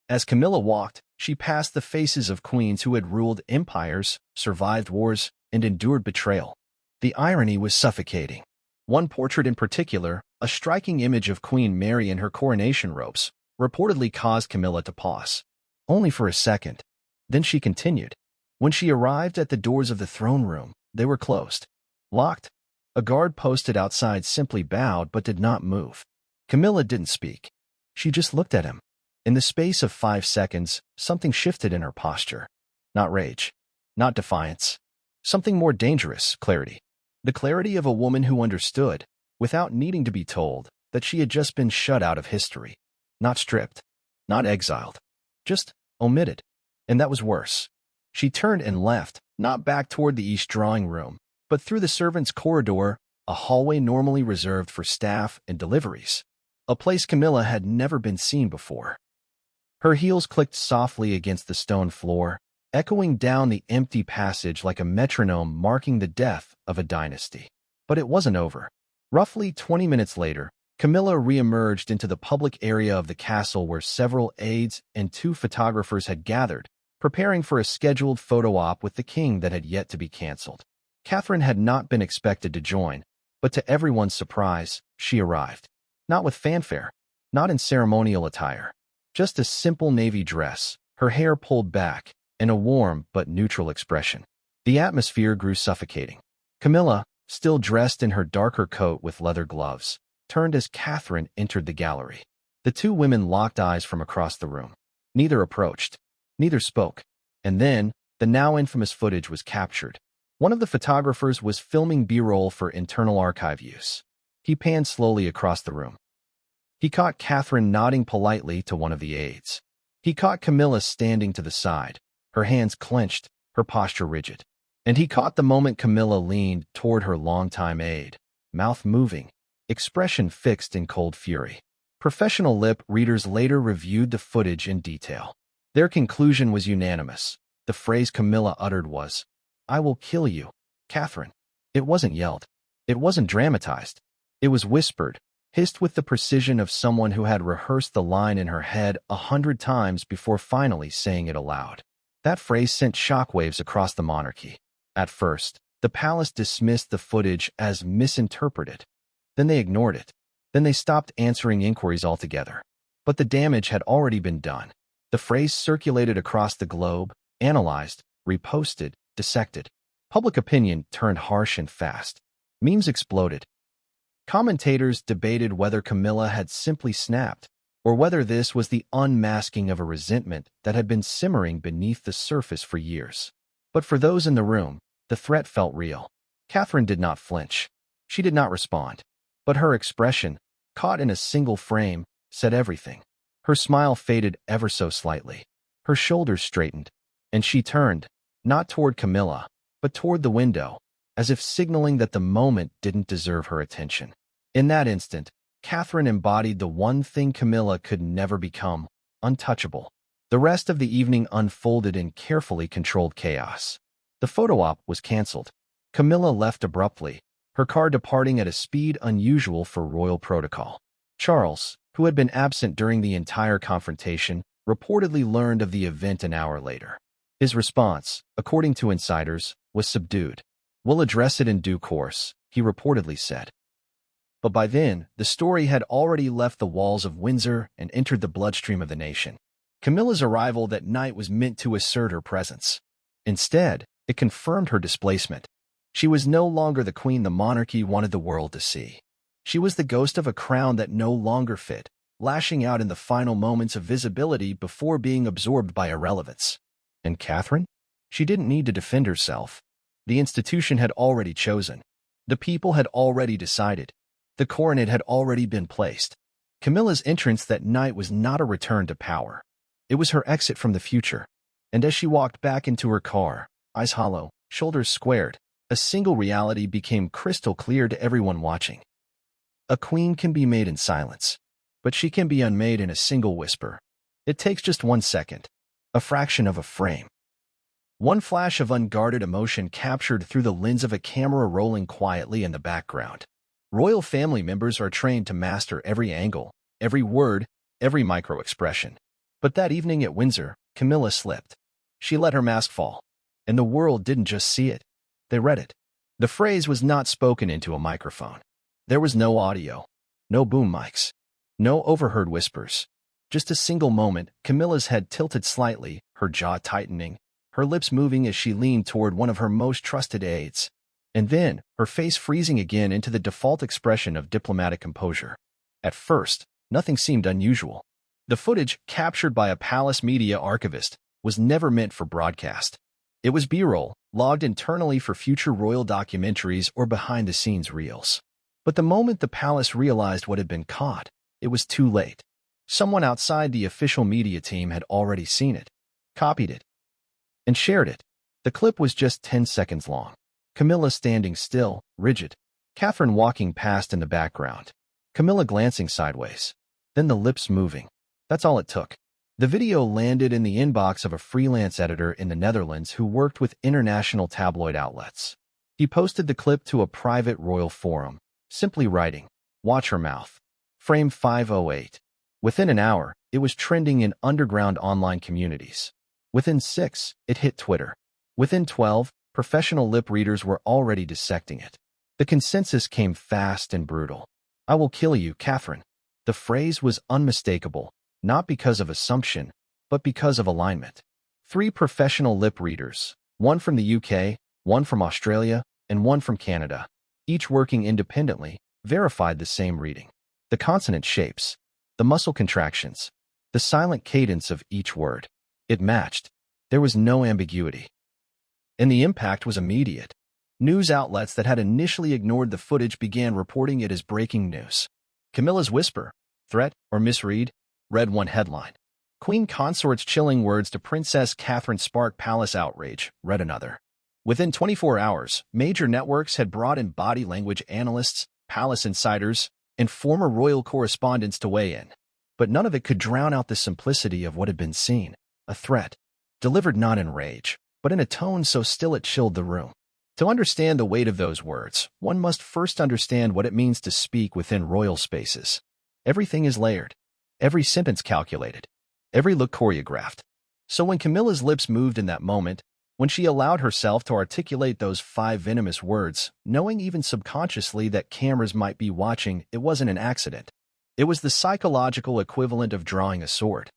As Camilla walked, she passed the faces of queens who had ruled empires, survived wars, and endured betrayal. The irony was suffocating. One portrait in particular, a striking image of Queen Mary in her coronation robes, reportedly caused Camilla to pause. Only for a second. Then she continued. When she arrived at the doors of the throne room, they were closed. Locked. A guard posted outside simply bowed but did not move. Camilla didn't speak. She just looked at him. In the space of 5 seconds, something shifted in her posture. Not rage. Not defiance. Something more dangerous, clarity. The clarity of a woman who understood, without needing to be told, that she had just been shut out of history. Not stripped. Not exiled. Just omitted. And that was worse. She turned and left, not back toward the east drawing room, but through the servants' corridor, a hallway normally reserved for staff and deliveries. A place Camilla had never been seen before. Her heels clicked softly against the stone floor, echoing down the empty passage like a metronome marking the death of a dynasty. But it wasn't over. Roughly 20 minutes later, Camilla re-emerged into the public area of the castle where several aides and 2 photographers had gathered, preparing for a scheduled photo op with the king that had yet to be cancelled. Catherine had not been expected to join, but to everyone's surprise, she arrived. Not with fanfare, not in ceremonial attire. Just a simple navy dress, her hair pulled back, and a warm but neutral expression. The atmosphere grew suffocating. Camilla, still dressed in her darker coat with leather gloves, turned as Catherine entered the gallery. The 2 women locked eyes from across the room. Neither approached. Neither spoke. And then, the now infamous footage was captured. One of the photographers was filming B-roll for internal archive use. He panned slowly across the room. He caught Catherine nodding politely to one of the aides. He caught Camilla standing to the side, her hands clenched, her posture rigid. And he caught the moment Camilla leaned toward her longtime aide, mouth moving, expression fixed in cold fury. Professional lip readers later reviewed the footage in detail. Their conclusion was unanimous. The phrase Camilla uttered was, "I will kill you, Catherine." It wasn't yelled. It wasn't dramatized. It was whispered, hissed with the precision of someone who had rehearsed the line in her head 100 times before finally saying it aloud. That phrase sent shockwaves across the monarchy. At first, the palace dismissed the footage as misinterpreted. Then they ignored it. Then they stopped answering inquiries altogether. But the damage had already been done. The phrase circulated across the globe, analyzed, reposted, dissected. Public opinion turned harsh and fast. Memes exploded. Commentators debated whether Camilla had simply snapped, or whether this was the unmasking of a resentment that had been simmering beneath the surface for years. But for those in the room, the threat felt real. Catherine did not flinch. She did not respond. But her expression, caught in a single frame, said everything. Her smile faded ever so slightly. Her shoulders straightened, and she turned, not toward Camilla, but toward the window, as if signaling that the moment didn't deserve her attention. In that instant, Catherine embodied the one thing Camilla could never become: untouchable. The rest of the evening unfolded in carefully controlled chaos. The photo op was cancelled. Camilla left abruptly, her car departing at a speed unusual for royal protocol. Charles, who had been absent during the entire confrontation, reportedly learned of the event an hour later. His response, according to insiders, was subdued. "We'll address it in due course," he reportedly said. But by then, the story had already left the walls of Windsor and entered the bloodstream of the nation. Camilla's arrival that night was meant to assert her presence. Instead, it confirmed her displacement. She was no longer the queen the monarchy wanted the world to see. She was the ghost of a crown that no longer fit, lashing out in the final moments of visibility before being absorbed by irrelevance. And Catherine? She didn't need to defend herself. The institution had already chosen. The people had already decided. The coronet had already been placed. Camilla's entrance that night was not a return to power. It was her exit from the future. And as she walked back into her car, eyes hollow, shoulders squared, a single reality became crystal clear to everyone watching. A queen can be made in silence, but she can be unmade in a single whisper. It takes just 1 second, a fraction of a frame. One flash of unguarded emotion captured through the lens of a camera rolling quietly in the background. Royal family members are trained to master every angle, every word, every micro-expression. But that evening at Windsor, Camilla slipped. She let her mask fall. And the world didn't just see it. They read it. The phrase was not spoken into a microphone. There was no audio, no boom mics, no overheard whispers. Just a single moment, Camilla's head tilted slightly, her jaw tightening, her lips moving as she leaned toward one of her most trusted aides. And then, her face freezing again into the default expression of diplomatic composure. At first, nothing seemed unusual. The footage, captured by a palace media archivist, was never meant for broadcast. It was B-roll, logged internally for future royal documentaries or behind-the-scenes reels. But the moment the palace realized what had been caught, it was too late. Someone outside the official media team had already seen it, copied it, and shared it. The clip was just 10 seconds long. Camilla standing still, rigid. Catherine walking past in the background. Camilla glancing sideways. Then the lips moving. That's all it took. The video landed in the inbox of a freelance editor in the Netherlands who worked with international tabloid outlets. He posted the clip to a private royal forum, simply writing, "Watch her mouth. Frame 508. Within an hour, it was trending in underground online communities. Within 6, it hit Twitter. Within 12, professional lip readers were already dissecting it. The consensus came fast and brutal. "I will kill you, Catherine." The phrase was unmistakable, not because of assumption, but because of alignment. 3 professional lip readers, one from the UK, one from Australia, and one from Canada, each working independently, verified the same reading. The consonant shapes, the muscle contractions, the silent cadence of each word. It matched. There was no ambiguity. And the impact was immediate. News outlets that had initially ignored the footage began reporting it as breaking news. Camilla's whisper, threat, or misread, read one headline. Queen Consort's chilling words to Princess Catherine spark palace outrage, read another. Within 24 hours, major networks had brought in body language analysts, palace insiders, and former royal correspondents to weigh in. But none of it could drown out the simplicity of what had been seen. A threat, delivered not in rage, but in a tone so still it chilled the room. To understand the weight of those words, one must first understand what it means to speak within royal spaces. Everything is layered. Every sentence calculated, every look choreographed. So when Camilla's lips moved in that moment, when she allowed herself to articulate those 5 venomous words, knowing even subconsciously that cameras might be watching, it wasn't an accident. It was the psychological equivalent of drawing a sword.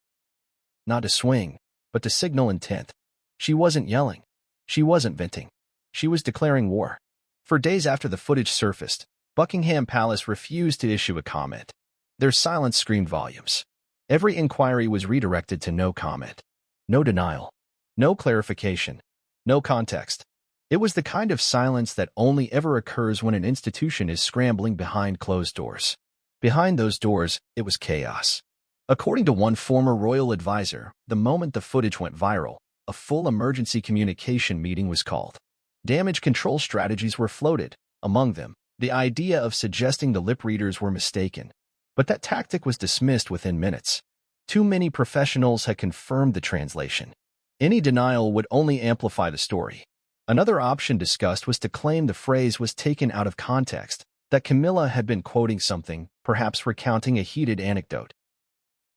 Not to swing, but to signal intent. She wasn't yelling. She wasn't venting. She was declaring war. For days after the footage surfaced, Buckingham Palace refused to issue a comment. Their silence screamed volumes. Every inquiry was redirected to no comment. No denial. No clarification. No context. It was the kind of silence that only ever occurs when an institution is scrambling behind closed doors. Behind those doors, it was chaos. According to one former royal advisor, the moment the footage went viral, a full emergency communication meeting was called. Damage control strategies were floated. Among them, the idea of suggesting the lip readers were mistaken. But that tactic was dismissed within minutes. Too many professionals had confirmed the translation. Any denial would only amplify the story. Another option discussed was to claim the phrase was taken out of context, that Camilla had been quoting something, perhaps recounting a heated anecdote.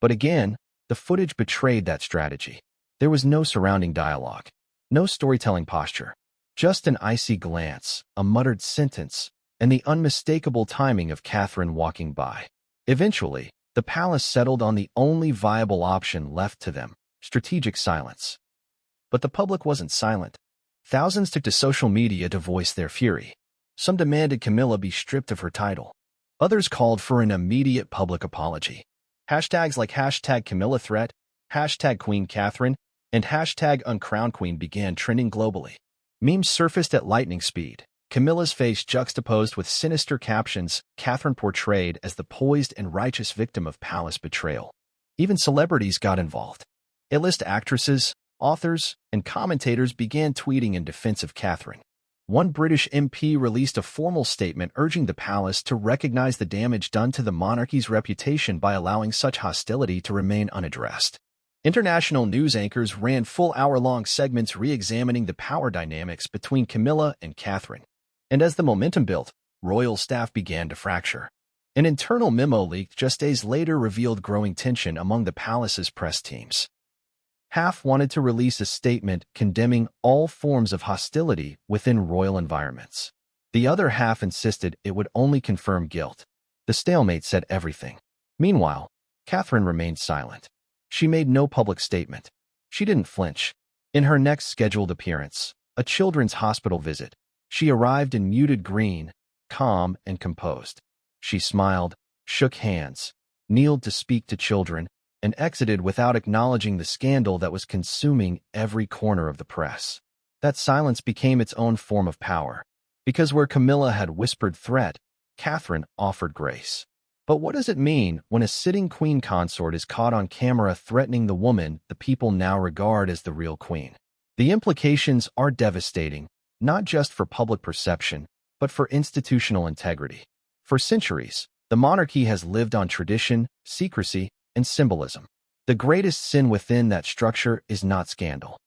But again, the footage betrayed that strategy. There was no surrounding dialogue, no storytelling posture, just an icy glance, a muttered sentence, and the unmistakable timing of Catherine walking by. Eventually, the palace settled on the only viable option left to them: strategic silence. But the public wasn't silent. Thousands took to social media to voice their fury. Some demanded Camilla be stripped of her title. Others called for an immediate public apology. Hashtags like #CamillaThreat, #Queen Catherine, and #UncrownQueen began trending globally. Memes surfaced at lightning speed. Camilla's face juxtaposed with sinister captions, Catherine portrayed as the poised and righteous victim of palace betrayal. Even celebrities got involved. A-list actresses, authors, and commentators began tweeting in defense of Catherine. One British MP released a formal statement urging the palace to recognize the damage done to the monarchy's reputation by allowing such hostility to remain unaddressed. International news anchors ran full hour-long segments re-examining the power dynamics between Camilla and Catherine. And as the momentum built, royal staff began to fracture. An internal memo leaked just days later revealed growing tension among the palace's press teams. Half wanted to release a statement condemning all forms of hostility within royal environments. The other half insisted it would only confirm guilt. The stalemate said everything. Meanwhile, Catherine remained silent. She made no public statement. She didn't flinch. In her next scheduled appearance, a children's hospital visit, she arrived in muted green, calm and composed. She smiled, shook hands, kneeled to speak to children, and exited without acknowledging the scandal that was consuming every corner of the press. That silence became its own form of power, because where Camilla had whispered threat, Catherine offered grace. But what does it mean when a sitting queen consort is caught on camera threatening the woman the people now regard as the real queen? The implications are devastating, not just for public perception, but for institutional integrity. For centuries, the monarchy has lived on tradition, secrecy, and symbolism. The greatest sin within that structure is not scandal.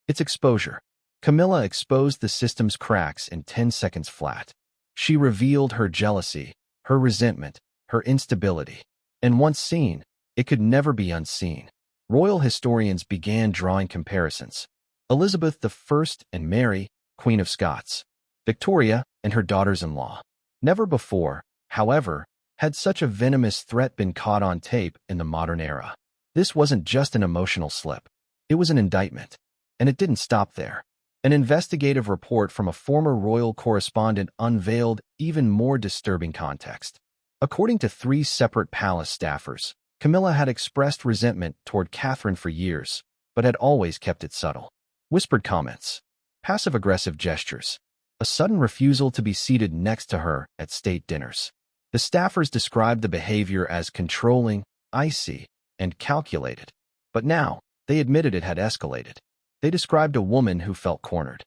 It's exposure. Camilla exposed the system's cracks in 10 seconds flat. She revealed her jealousy, her resentment, her instability. And once seen, it could never be unseen. Royal historians began drawing comparisons. Elizabeth I and Mary, Queen of Scots. Victoria and her daughters-in-law. Never before, however, had such a venomous threat been caught on tape in the modern era. This wasn't just an emotional slip. It was an indictment. And it didn't stop there. An investigative report from a former royal correspondent unveiled even more disturbing context. According to 3 separate palace staffers, Camilla had expressed resentment toward Catherine for years, but had always kept it subtle. Whispered comments, passive-aggressive gestures, a sudden refusal to be seated next to her at state dinners. The staffers described the behavior as controlling, icy, and calculated. But now, they admitted it had escalated. They described a woman who felt cornered.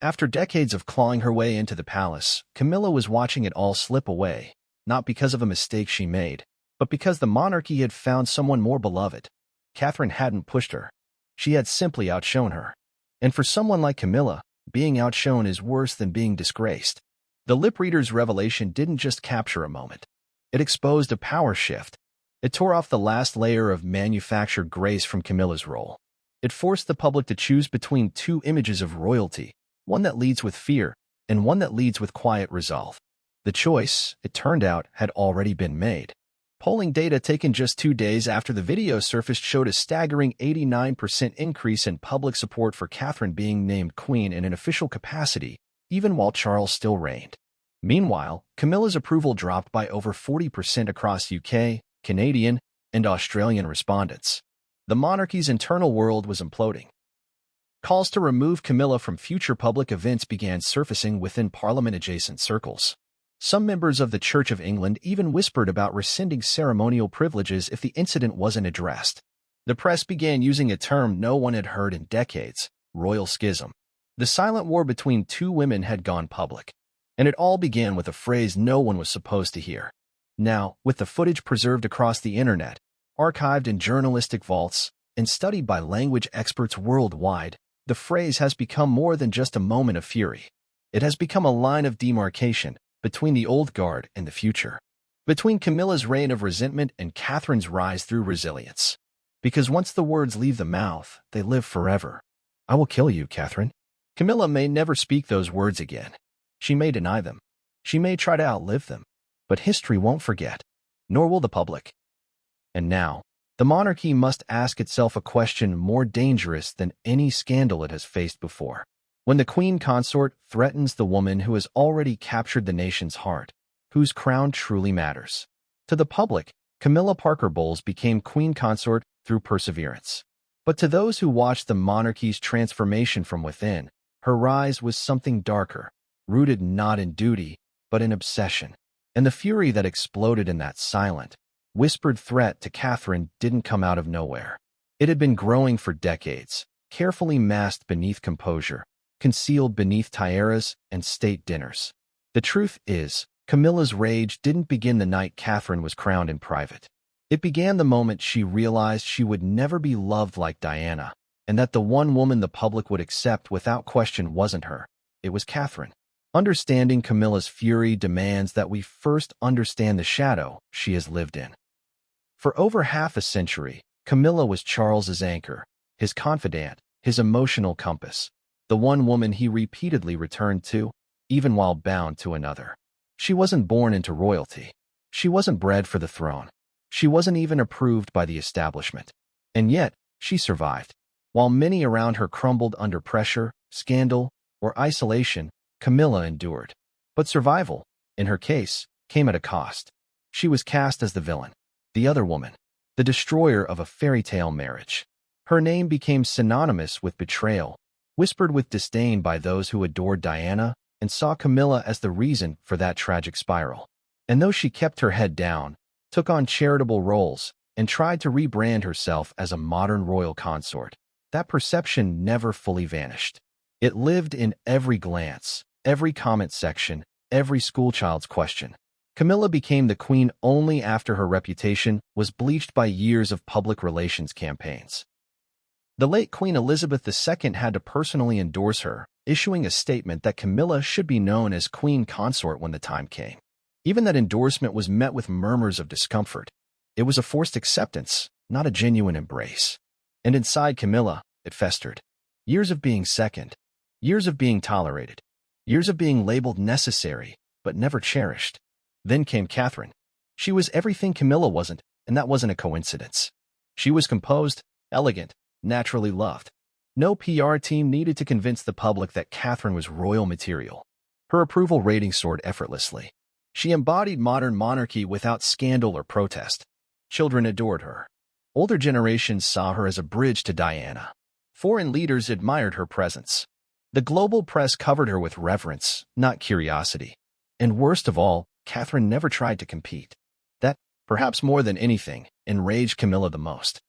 After decades of clawing her way into the palace, Camilla was watching it all slip away, not because of a mistake she made, but because the monarchy had found someone more beloved. Catherine hadn't pushed her. She had simply outshone her. And for someone like Camilla, being outshone is worse than being disgraced. The lip reader's revelation didn't just capture a moment. It exposed a power shift. It tore off the last layer of manufactured grace from Camilla's role. It forced the public to choose between 2 images of royalty, one that leads with fear and one that leads with quiet resolve. The choice, it turned out, had already been made. Polling data taken just 2 days after the video surfaced showed a staggering 89% increase in public support for Catherine being named queen in an official capacity, even while Charles still reigned. Meanwhile, Camilla's approval dropped by over 40% across UK, Canadian, and Australian respondents. The monarchy's internal world was imploding. Calls to remove Camilla from future public events began surfacing within Parliament-adjacent circles. Some members of the Church of England even whispered about rescinding ceremonial privileges if the incident wasn't addressed. The press began using a term no one had heard in decades: royal schism. The silent war between 2 women had gone public. And it all began with a phrase no one was supposed to hear. Now, with the footage preserved across the internet, archived in journalistic vaults, and studied by language experts worldwide, the phrase has become more than just a moment of fury. It has become a line of demarcation between the old guard and the future, between Camilla's reign of resentment and Catherine's rise through resilience. Because once the words leave the mouth, they live forever. I will kill you, Catherine. Camilla may never speak those words again. She may deny them. She may try to outlive them, but history won't forget, nor will the public. And now, the monarchy must ask itself a question more dangerous than any scandal it has faced before. When the queen consort threatens the woman who has already captured the nation's heart, whose crown truly matters. To the public, Camilla Parker Bowles became queen consort through perseverance. But to those who watched the monarchy's transformation from within, her rise was something darker, rooted not in duty, but in obsession. And the fury that exploded in that silent, whispered threat to Catherine didn't come out of nowhere. It had been growing for decades, carefully masked beneath composure, concealed beneath tiaras and state dinners. The truth is, Camilla's rage didn't begin the night Catherine was crowned in private. It began the moment she realized she would never be loved like Diana, and that the one woman the public would accept without question wasn't her. It was Catherine. Understanding Camilla's fury demands that we first understand the shadow she has lived in. For over half a century, Camilla was Charles's anchor, his confidant, his emotional compass, the one woman he repeatedly returned to, even while bound to another. She wasn't born into royalty. She wasn't bred for the throne. She wasn't even approved by the establishment. And yet, she survived. While many around her crumbled under pressure, scandal, or isolation, Camilla endured. But survival, in her case, came at a cost. She was cast as the villain, the other woman, the destroyer of a fairy tale marriage. Her name became synonymous with betrayal, whispered with disdain by those who adored Diana and saw Camilla as the reason for that tragic spiral. And though she kept her head down, took on charitable roles, and tried to rebrand herself as a modern royal consort, that perception never fully vanished. It lived in every glance, every comment section, every schoolchild's question. Camilla became the queen only after her reputation was bleached by years of public relations campaigns. The late Queen Elizabeth II had to personally endorse her, issuing a statement that Camilla should be known as queen consort when the time came. Even that endorsement was met with murmurs of discomfort. It was a forced acceptance, not a genuine embrace. And inside Camilla, it festered. Years of being second, years of being tolerated, years of being labeled necessary, but never cherished. Then came Catherine. She was everything Camilla wasn't, and that wasn't a coincidence. She was composed, elegant, naturally loved. No PR team needed to convince the public that Catherine was royal material. Her approval rating soared effortlessly. She embodied modern monarchy without scandal or protest. Children adored her. Older generations saw her as a bridge to Diana. Foreign leaders admired her presence. The global press covered her with reverence, not curiosity. And worst of all, Catherine never tried to compete. That, perhaps more than anything, enraged Camilla the most.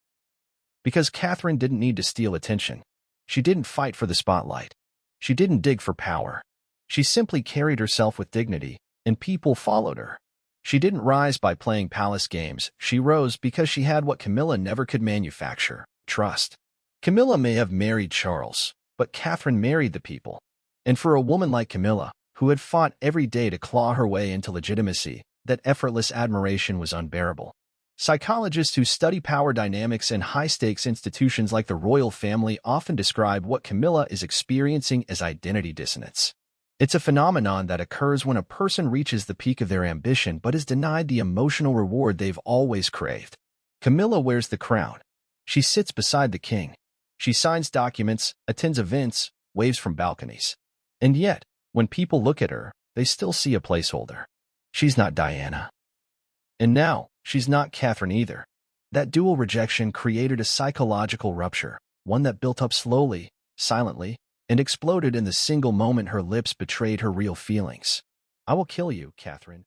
Because Catherine didn't need to steal attention. She didn't fight for the spotlight. She didn't dig for power. She simply carried herself with dignity, and people followed her. She didn't rise by playing palace games. She rose because she had what Camilla never could manufacture: trust. Camilla may have married Charles, but Catherine married the people. And for a woman like Camilla, who had fought every day to claw her way into legitimacy, that effortless admiration was unbearable. Psychologists who study power dynamics in high-stakes institutions like the royal family often describe what Camilla is experiencing as identity dissonance. It's a phenomenon that occurs when a person reaches the peak of their ambition but is denied the emotional reward they've always craved. Camilla wears the crown. She sits beside the king. She signs documents, attends events, waves from balconies. And yet, when people look at her, they still see a placeholder. She's not Diana. And now, she's not Catherine either. That dual rejection created a psychological rupture, one that built up slowly, silently, and exploded in the single moment her lips betrayed her real feelings. "I will kill you, Catherine,"